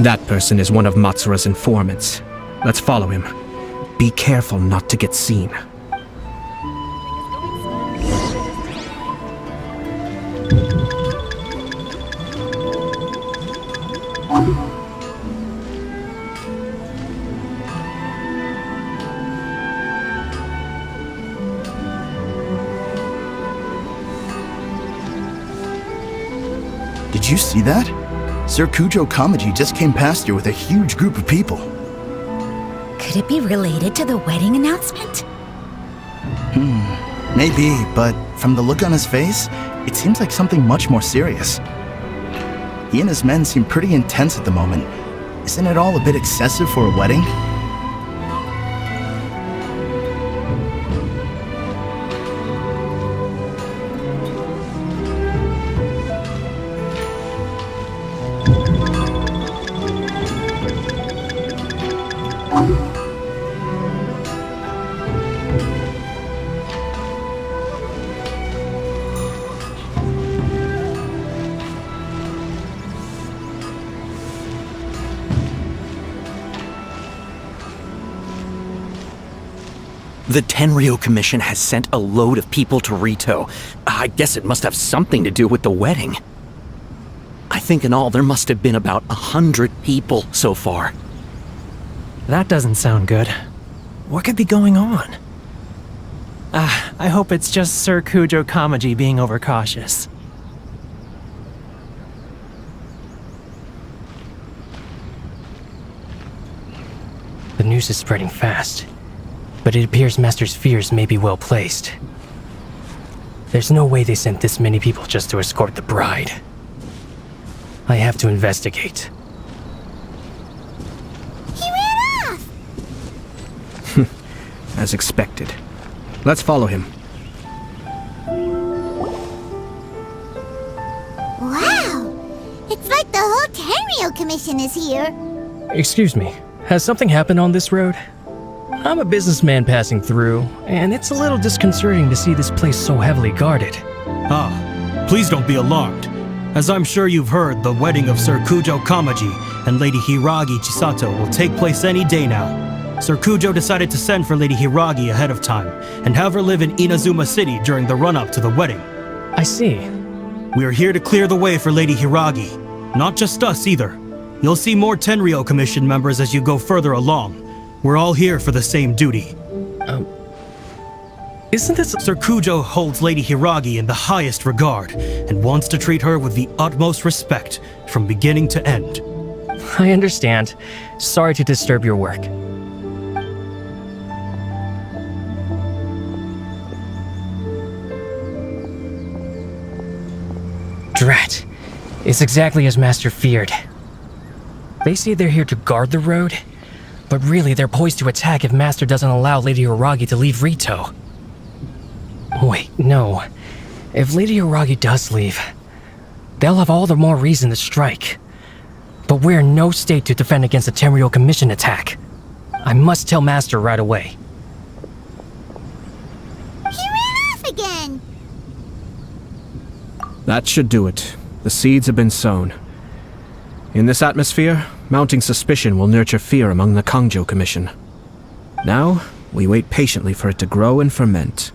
That person is one of Matsura's informants. Let's follow him. Be careful not to get seen. Did you see that? Sir Kujo Kamaji just came past here with a huge group of people. Could it be related to the wedding announcement? Maybe, but from the look on his face, it seems like something much more serious. He and his men seem pretty intense at the moment. Isn't it all a bit excessive for a wedding? The Tenryou Commission has sent a load of people to Rito. I guess it must have something to do with the wedding. I think in all there must have been about 100 people so far. That doesn't sound good. What could be going on? I hope it's just Sir Kujo Kamaji being overcautious. The news is spreading fast, but it appears Master's fears may be well placed. There's no way they sent this many people just to escort the bride. I have to investigate. He ran off! As expected. Let's follow him. Wow! It's like the whole Tenryou Commission is here. Excuse me, has something happened on this road? I'm a businessman passing through, and it's a little disconcerting to see this place so heavily guarded. Please don't be alarmed. As I'm sure you've heard, the wedding of Sir Kujo Kamaji and Lady Hiragi Chisato will take place any day now. Sir Kujo decided to send for Lady Hiragi ahead of time and have her live in Inazuma City during the run-up to the wedding. I see. We are here to clear the way for Lady Hiragi. Not just us either. You'll see more Tenryou Commission members as you go further along. We're all here for the same duty. Isn't this— Sir Kujo holds Lady Hiragi in the highest regard and wants to treat her with the utmost respect from beginning to end. I understand. Sorry to disturb your work. Drat. It's exactly as Master feared. They say they're here to guard the road, but really they're poised to attack if Master doesn't allow Lady Hiragi to leave Rito. Wait, no. If Lady Hiragi does leave, they'll have all the more reason to strike. But we're in no state to defend against a Tenryou Commission attack. I must tell Master right away. He ran off again! That should do it. The seeds have been sown. In this atmosphere, mounting suspicion will nurture fear among the Kangjo Commission. Now, we wait patiently for it to grow and ferment.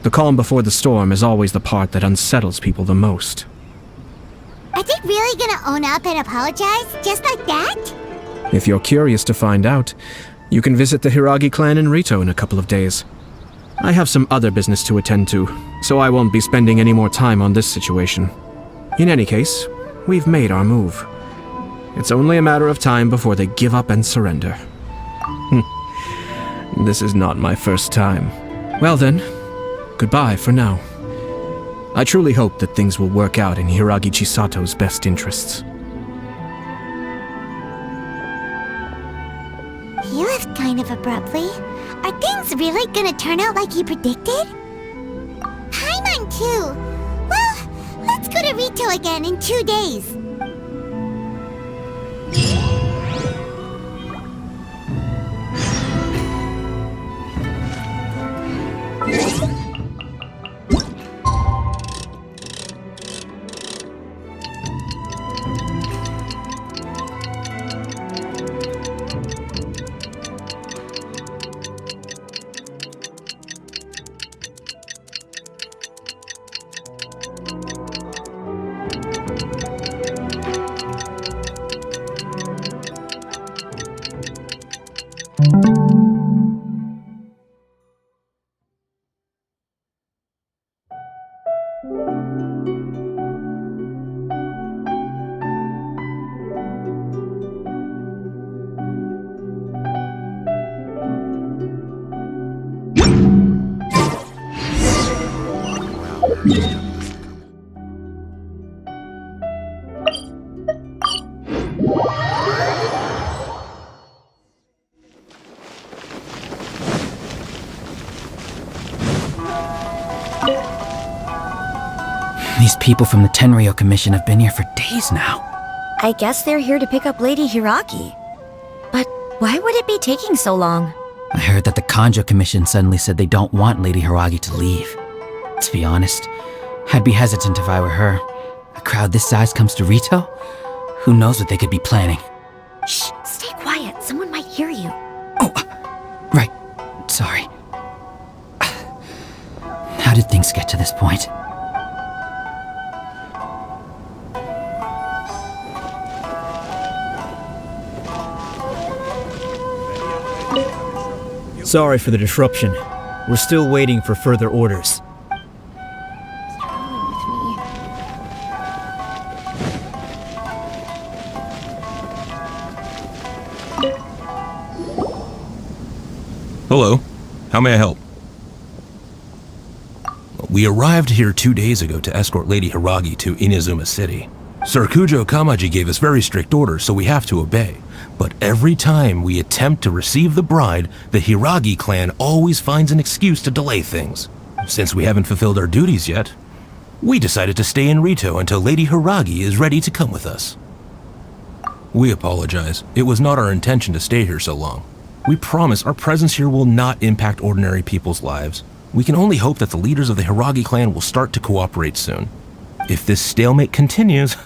The calm before the storm is always the part that unsettles people the most. Are they really gonna own up and apologize, just like that? If you're curious to find out, you can visit the Hiragi clan in Rito in a couple of days. I have some other business to attend to, so I won't be spending any more time on this situation. In any case, we've made our move. It's only a matter of time before they give up and surrender. This is not my first time. Well then, goodbye for now. I truly hope that things will work out in Hiragi Chisato's best interests. He left kind of abruptly. Are things really gonna turn out like he predicted? Paimon too! Well, let's go to Rito again in 2 days. These people from the Tenryou Commission have been here for days now. I guess they're here to pick up Lady Hiragi. But why would it be taking so long? I heard that the Kanjo Commission suddenly said they don't want Lady Hiragi to leave. To be honest, I'd be hesitant if I were her. A crowd this size comes to Rito? Who knows what they could be planning? Shh, stay quiet. Someone might hear you. Right. Sorry. How did things get to this point? Sorry for the disruption. We're still waiting for further orders. Hello. How may I help? We arrived here 2 days ago to escort Lady Hiragi to Inazuma City. Sir Kujo Kamaji gave us very strict orders, so we have to obey. But every time we attempt to receive the bride, the Hiragi clan always finds an excuse to delay things. Since we haven't fulfilled our duties yet, we decided to stay in Rito until Lady Hiragi is ready to come with us. We apologize. It was not our intention to stay here so long. We promise our presence here will not impact ordinary people's lives. We can only hope that the leaders of the Hiragi clan will start to cooperate soon. If this stalemate continues,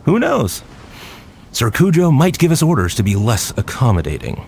who knows? Sir Kujo might give us orders to be less accommodating.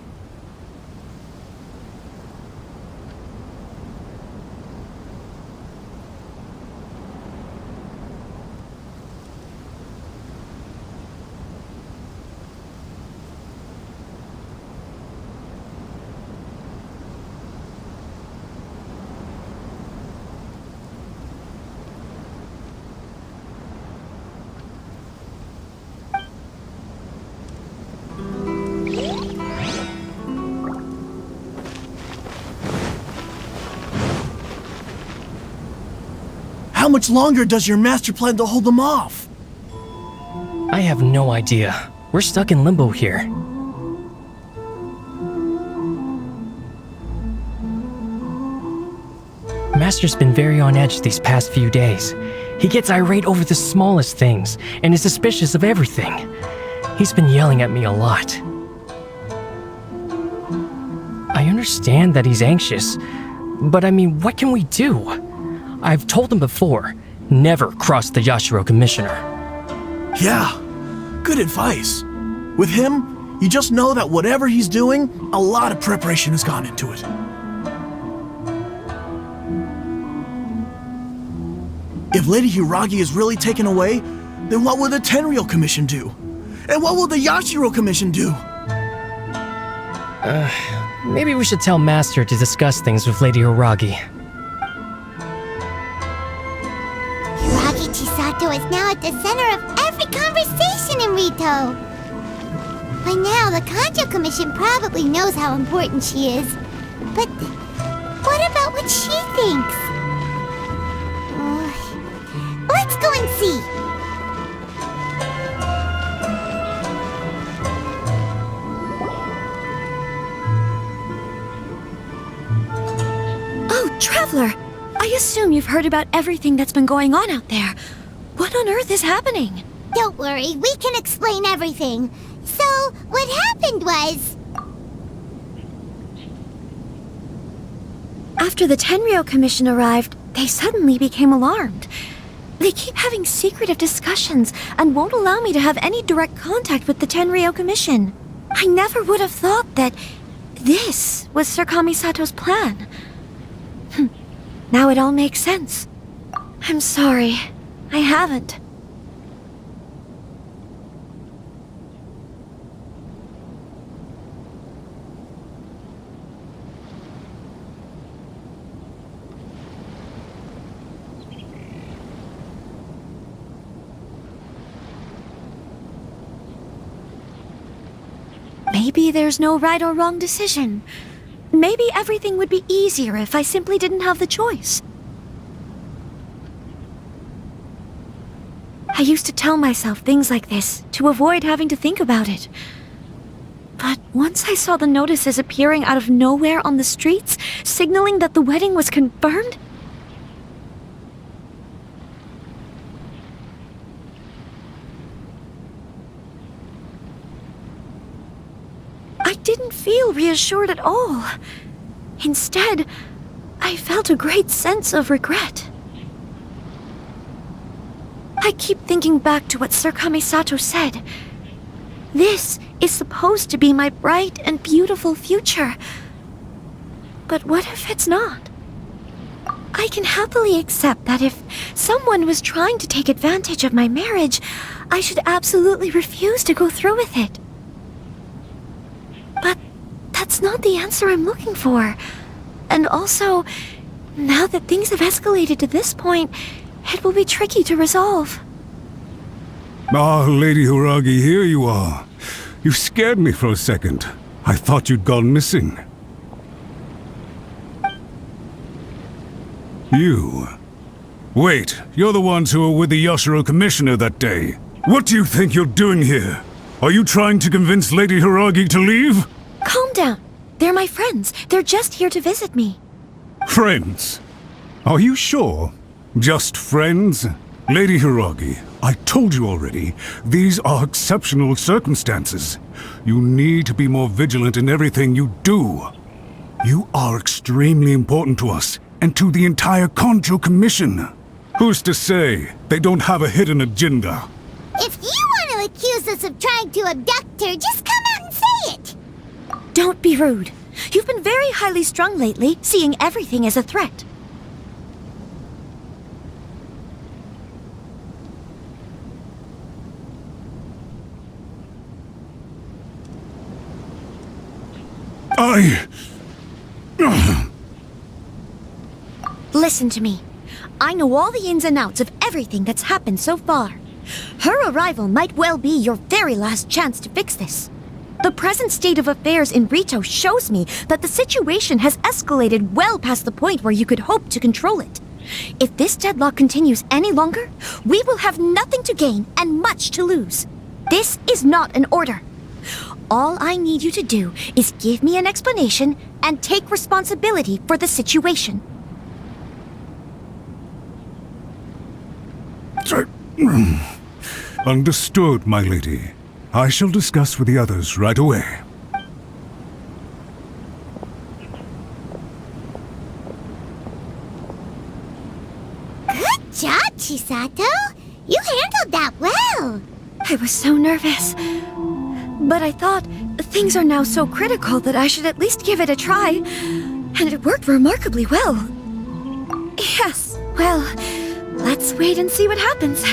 How much longer does your master plan to hold them off? I have no idea. We're stuck in limbo here. Master's been very on edge these past few days. He gets irate over the smallest things and is suspicious of everything. He's been yelling at me a lot. I understand that he's anxious, but I mean, what can we do? I've told him before, never cross the Yashiro Commissioner. Yeah, good advice. With him, you just know that whatever he's doing, a lot of preparation has gone into it. If Lady Hiragi is really taken away, then what will the Tenryou Commission do? And what will the Yashiro Commission do? Maybe we should tell Master to discuss things with Lady Hiragi. Chisato is now at the center of every conversation in Rito. By now, the Kanjo Commission probably knows how important she is. But what about what she thinks? Let's go and see. Oh, Traveler! I assume you've heard about everything that's been going on out there. What on earth is happening? Don't worry, we can explain everything. So, what happened was... After the Tenryou Commission arrived, they suddenly became alarmed. They keep having secretive discussions and won't allow me to have any direct contact with the Tenryou Commission. I never would have thought that this was Sir Kamisato's plan. Now it all makes sense. I'm sorry. I haven't. Maybe there's no right or wrong decision. Maybe everything would be easier if I simply didn't have the choice. I used to tell myself things like this to avoid having to think about it. But once I saw the notices appearing out of nowhere on the streets, signaling that the wedding was confirmed, I didn't feel reassured at all. Instead, I felt a great sense of regret. I keep thinking back to what Sir Kamisato said. This is supposed to be my bright and beautiful future. But what if it's not? I can happily accept that if someone was trying to take advantage of my marriage, I should absolutely refuse to go through with it. But that's not the answer I'm looking for. And also, now that things have escalated to this point, it will be tricky to resolve. Ah, Lady Hiragi, here you are. You scared me for a second. I thought you'd gone missing. You. Wait, you're the ones who were with the Yashiro Commissioner that day. What do you think you're doing here? Are you trying to convince Lady Hiragi to leave? Calm down. They're my friends. They're just here to visit me. Friends? Are you sure? Just friends? Lady Hiragi, I told you already, these are exceptional circumstances. You need to be more vigilant in everything you do. You are extremely important to us, and to the entire Konjo Commission. Who's to say they don't have a hidden agenda? If you want to accuse us of trying to abduct her, just come out and say it! Don't be rude. You've been very highly strung lately, seeing everything as a threat. Listen to me. I know all the ins and outs of everything that's happened so far. Her arrival might well be your very last chance to fix this. The present state of affairs in Rito shows me that the situation has escalated well past the point where you could hope to control it. If this deadlock continues any longer, we will have nothing to gain and much to lose. This is not an order. All I need you to do is give me an explanation and take responsibility for the situation. Understood, my lady. I shall discuss with the others right away. Good job, Chisato! You handled that well! I was so nervous. But I thought things are now so critical that I should at least give it a try. And it worked remarkably well. Yes, well, let's wait and see what happens.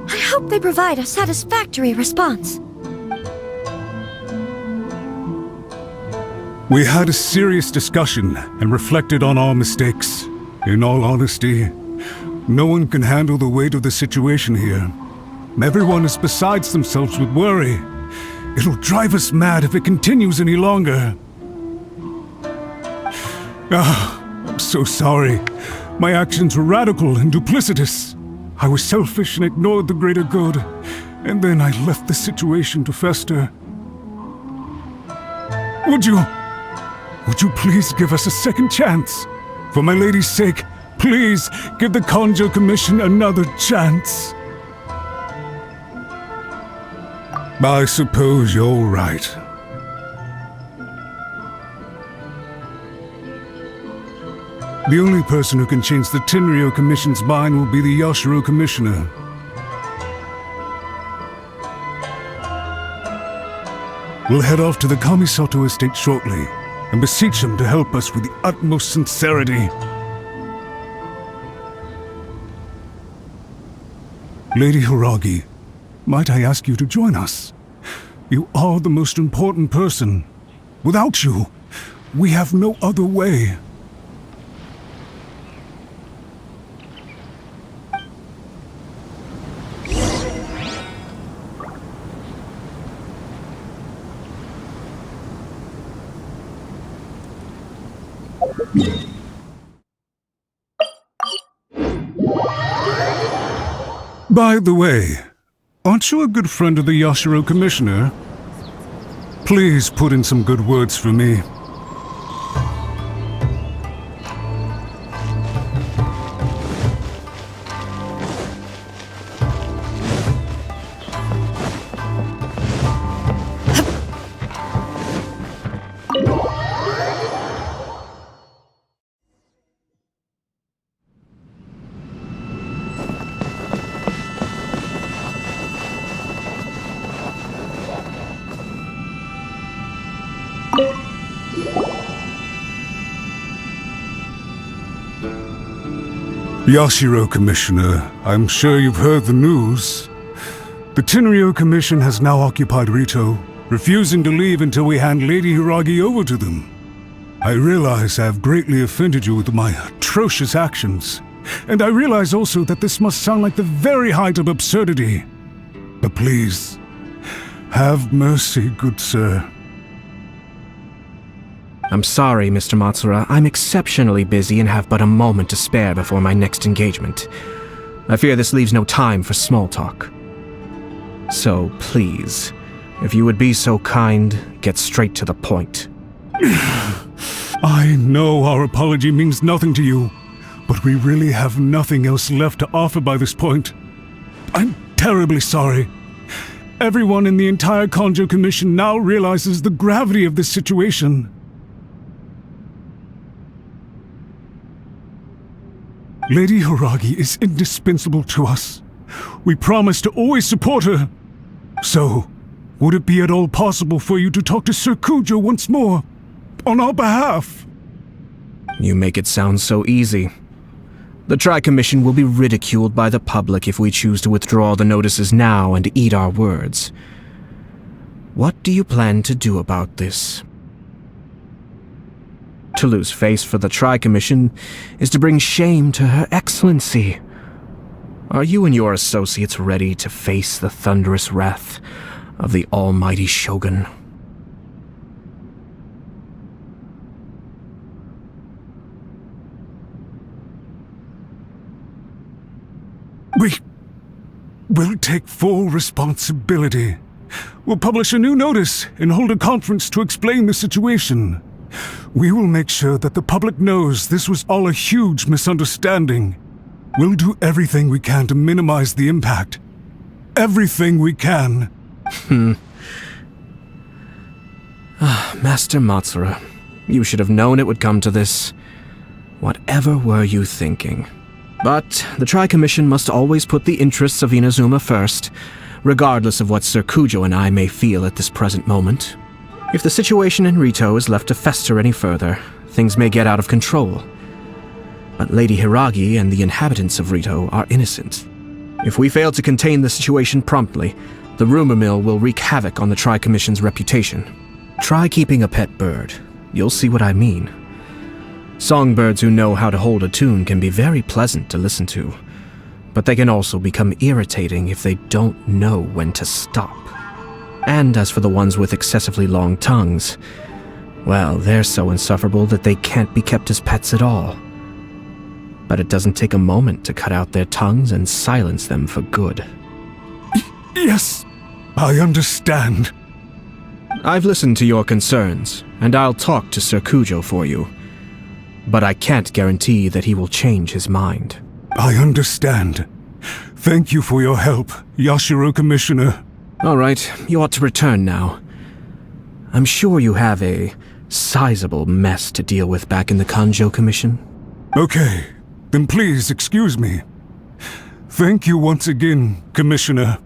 I hope they provide a satisfactory response. We had a serious discussion and reflected on our mistakes. In all honesty, no one can handle the weight of the situation here. Everyone is beside themselves with worry. It'll drive us mad if it continues any longer. I'm so sorry. My actions were radical and duplicitous. I was selfish and ignored the greater good, and then I left the situation to fester. Would you please give us a second chance? For my lady's sake, please give the Konjo Commission another chance. I suppose you're right. The only person who can change the Tenryou Commission's mind will be the Yashiro Commissioner. We'll head off to the Kamisato estate shortly and beseech him to help us with the utmost sincerity. Lady Hiragi, might I ask you to join us? You are the most important person. Without you, we have no other way. By the way, aren't you a good friend of the Yashiro Commissioner? Please put in some good words for me. Yashiro Commissioner, I'm sure you've heard the news. The Tenryou Commission has now occupied Rito, refusing to leave until we hand Lady Hiragi over to them. I realize I have greatly offended you with my atrocious actions, and I realize also that this must sound like the very height of absurdity. But please, have mercy, good sir. I'm sorry, Mr. Matsura. I'm exceptionally busy and have but a moment to spare before my next engagement. I fear this leaves no time for small talk. So, please, if you would be so kind, get straight to the point. I know our apology means nothing to you, but we really have nothing else left to offer by this point. I'm terribly sorry. Everyone in the entire Kanjo Commission now realizes the gravity of this situation. Lady Hiragi is indispensable to us. We promise to always support her. So, would it be at all possible for you to talk to Sir Kujo once more, on our behalf? You make it sound so easy. The Tri-Commission will be ridiculed by the public if we choose to withdraw the notices now and eat our words. What do you plan to do about this? To lose face for the Tri-Commission is to bring shame to Her Excellency. Are you and your associates ready to face the thunderous wrath of the almighty Shogun? We will take full responsibility. We'll publish a new notice and hold a conference to explain the situation. We will make sure that the public knows this was all a huge misunderstanding. We'll do everything we can to minimize the impact. Everything we can. Master Matsura, you should have known it would come to this. Whatever were you thinking? But the Tri-Commission must always put the interests of Inazuma first, regardless of what Sir Kujo and I may feel at this present moment. If the situation in Rito is left to fester any further, things may get out of control. But Lady Hiragi and the inhabitants of Rito are innocent. If we fail to contain the situation promptly, the rumor mill will wreak havoc on the Tri-Commission's reputation. Try keeping a pet bird. You'll see what I mean. Songbirds who know how to hold a tune can be very pleasant to listen to, but they can also become irritating if they don't know when to stop. And as for the ones with excessively long tongues, well, they're so insufferable that they can't be kept as pets at all. But it doesn't take a moment to cut out their tongues and silence them for good. Yes, I understand. I've listened to your concerns, and I'll talk to Sir Kujo for you. But I can't guarantee that he will change his mind. I understand. Thank you for your help, Yashiro Commissioner. All right, you ought to return now. I'm sure you have a sizable mess to deal with back in the Kanjo Commission. Okay, then please excuse me. Thank you once again, Commissioner.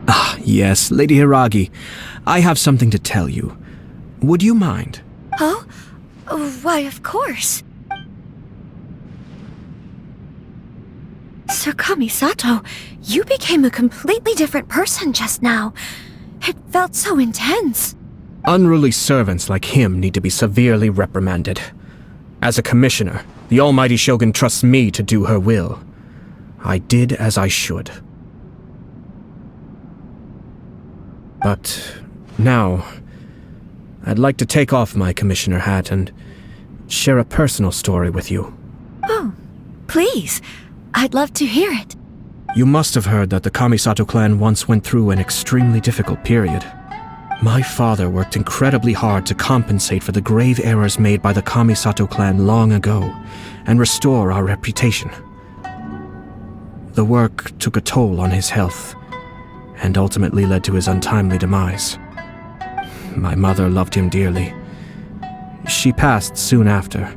Ah, yes, Lady Hiragi. I have something to tell you. Would you mind? Oh? Why, of course. Sir Kamisato, you became a completely different person just now. It felt so intense. Unruly servants like him need to be severely reprimanded. As a commissioner, the almighty Shogun trusts me to do her will. I did as I should. But now, I'd like to take off my commissioner hat and share a personal story with you. Oh, please. I'd love to hear it. You must have heard that the Kamisato clan once went through an extremely difficult period. My father worked incredibly hard to compensate for the grave errors made by the Kamisato clan long ago and restore our reputation. The work took a toll on his health and ultimately led to his untimely demise. My mother loved him dearly. She passed soon after.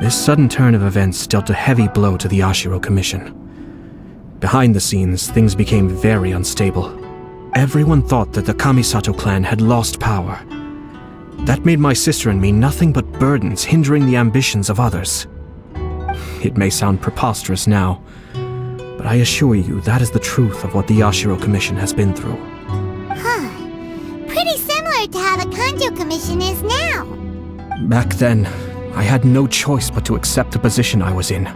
This sudden turn of events dealt a heavy blow to the Yashiro Commission. Behind the scenes, things became very unstable. Everyone thought that the Kamisato clan had lost power. That made my sister and me nothing but burdens hindering the ambitions of others. It may sound preposterous now, but I assure you that is the truth of what the Yashiro Commission has been through. Huh. Pretty similar to how the Kanjo Commission is now. Back then, I had no choice but to accept the position I was in.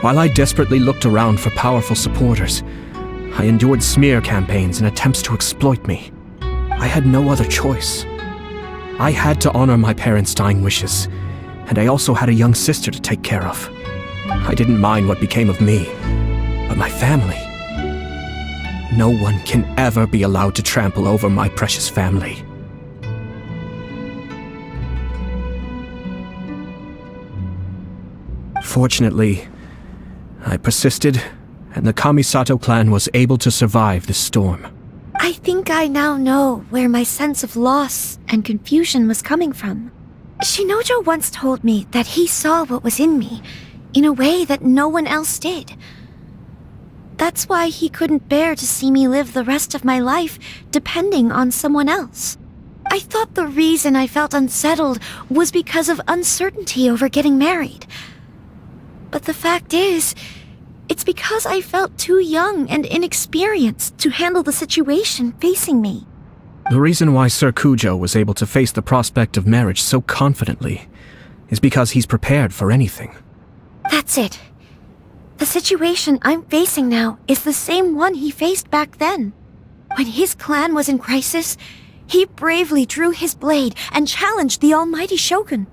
While I desperately looked around for powerful supporters, I endured smear campaigns and attempts to exploit me. I had no other choice. I had to honor my parents' dying wishes, and I also had a young sister to take care of. I didn't mind what became of me, but my family. No one can ever be allowed to trample over my precious family. Fortunately, I persisted, and the Kamisato clan was able to survive this storm. I think I now know where my sense of loss and confusion was coming from. Shinojo once told me that he saw what was in me in a way that no one else did. That's why he couldn't bear to see me live the rest of my life depending on someone else. I thought the reason I felt unsettled was because of uncertainty over getting married. But the fact is, it's because I felt too young and inexperienced to handle the situation facing me. The reason why Sir Kujo was able to face the prospect of marriage so confidently is because he's prepared for anything. That's it. The situation I'm facing now is the same one he faced back then. When his clan was in crisis, he bravely drew his blade and challenged the almighty Shogun.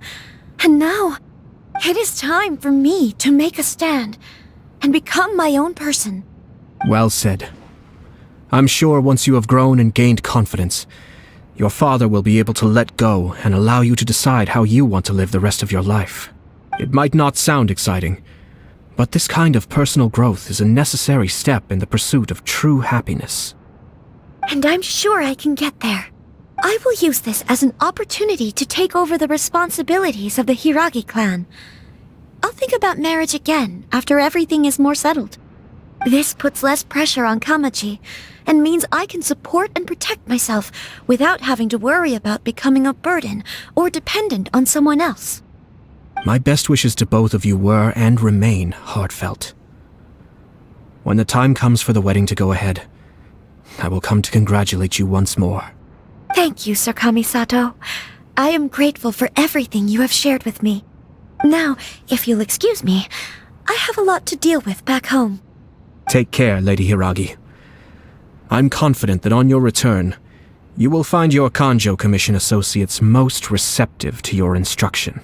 And now, it is time for me to make a stand and become my own person. Well said. I'm sure once you have grown and gained confidence, your father will be able to let go and allow you to decide how you want to live the rest of your life. It might not sound exciting, but this kind of personal growth is a necessary step in the pursuit of true happiness. And I'm sure I can get there. I will use this as an opportunity to take over the responsibilities of the Hiragi clan. I'll think about marriage again after everything is more settled. This puts less pressure on Kamaji, and means I can support and protect myself without having to worry about becoming a burden or dependent on someone else. My best wishes to both of you were and remain heartfelt. When the time comes for the wedding to go ahead, I will come to congratulate you once more. Thank you, Sir Kamisato. I am grateful for everything you have shared with me. Now, if you'll excuse me, I have a lot to deal with back home. Take care, Lady Hiragi. I'm confident that on your return, you will find your Kanjo Commission associates most receptive to your instruction.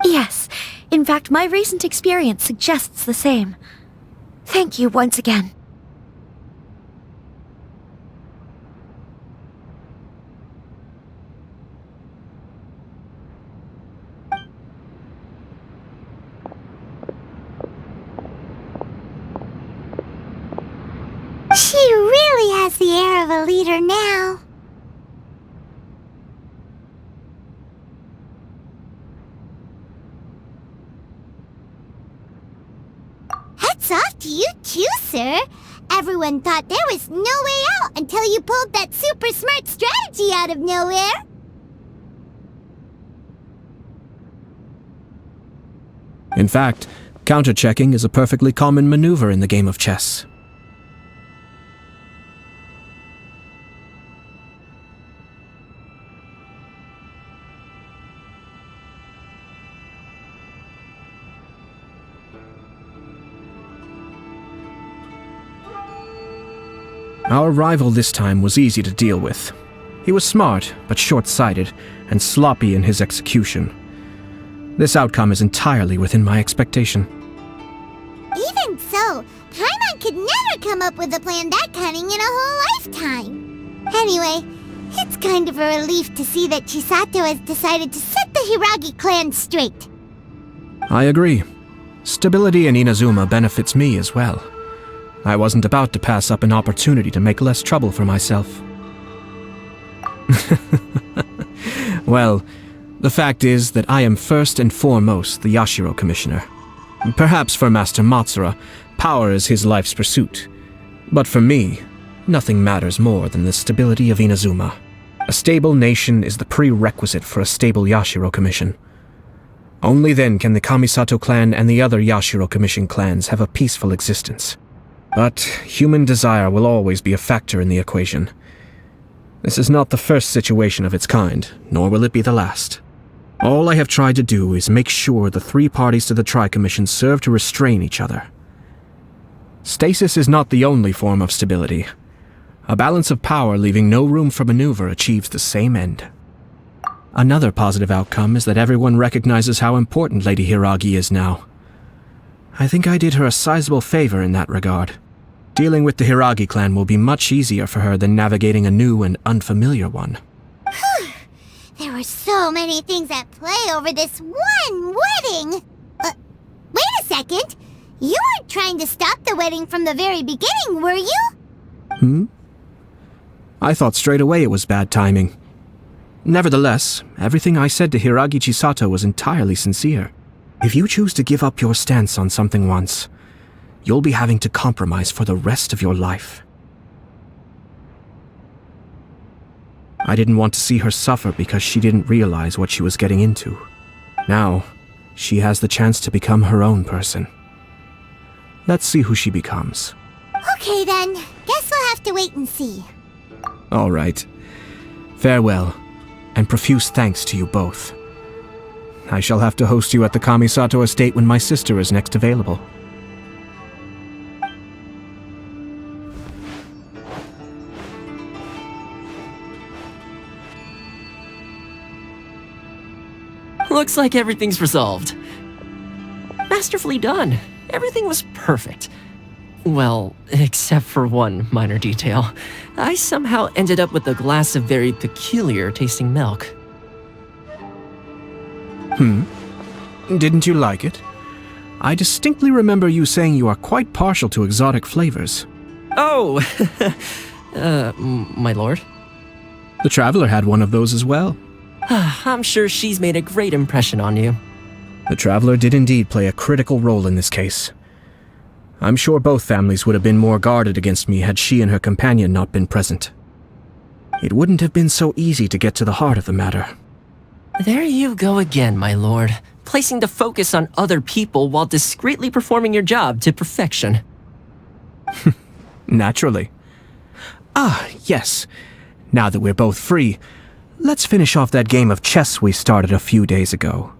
Yes, in fact, my recent experience suggests the same. Thank you once again. She really has the air of a leader now. Hats off to you too, sir. Everyone thought there was no way out until you pulled that super smart strategy out of nowhere. In fact, counter-checking is a perfectly common maneuver in the game of chess. Our rival this time was easy to deal with. He was smart, but short-sighted, and sloppy in his execution. This outcome is entirely within my expectation. Even so, Paimon could never come up with a plan that cunning in a whole lifetime. Anyway, it's kind of a relief to see that Chisato has decided to set the Hiragi clan straight. I agree. Stability in Inazuma benefits me as well. I wasn't about to pass up an opportunity to make less trouble for myself. Well, the fact is that I am first and foremost the Yashiro Commissioner. Perhaps for Master Matsura, power is his life's pursuit. But for me, nothing matters more than the stability of Inazuma. A stable nation is the prerequisite for a stable Yashiro Commission. Only then can the Kamisato clan and the other Yashiro Commission clans have a peaceful existence. But human desire will always be a factor in the equation. This is not the first situation of its kind, nor will it be the last. All I have tried to do is make sure the three parties to the Tri-Commission serve to restrain each other. Stasis is not the only form of stability. A balance of power leaving no room for maneuver achieves the same end. Another positive outcome is that everyone recognizes how important Lady Hiragi is now. I think I did her a sizable favor in that regard. Dealing with the Hiragi clan will be much easier for her than navigating a new and unfamiliar one. There were so many things at play over this one wedding! Wait a second! You weren't trying to stop the wedding from the very beginning, were you? I thought straight away it was bad timing. Nevertheless, everything I said to Hiragi Chisato was entirely sincere. If you choose to give up your stance on something once, you'll be having to compromise for the rest of your life. I didn't want to see her suffer because she didn't realize what she was getting into. Now, she has the chance to become her own person. Let's see who she becomes. Okay then, guess we'll have to wait and see. All right. Farewell, and profuse thanks to you both. I shall have to host you at the Kamisato estate when my sister is next available. Looks like everything's resolved. Masterfully done. Everything was perfect. Well, except for one minor detail. I somehow ended up with a glass of very peculiar tasting milk. Didn't you like it? I distinctly remember you saying you are quite partial to exotic flavors. Oh, my lord. The Traveler had one of those as well. I'm sure she's made a great impression on you. The Traveler did indeed play a critical role in this case. I'm sure both families would have been more guarded against me had she and her companion not been present. It wouldn't have been so easy to get to the heart of the matter. There you go again, my lord. Placing the focus on other people while discreetly performing your job to perfection. Naturally. Yes. Now that we're both free, let's finish off that game of chess we started a few days ago.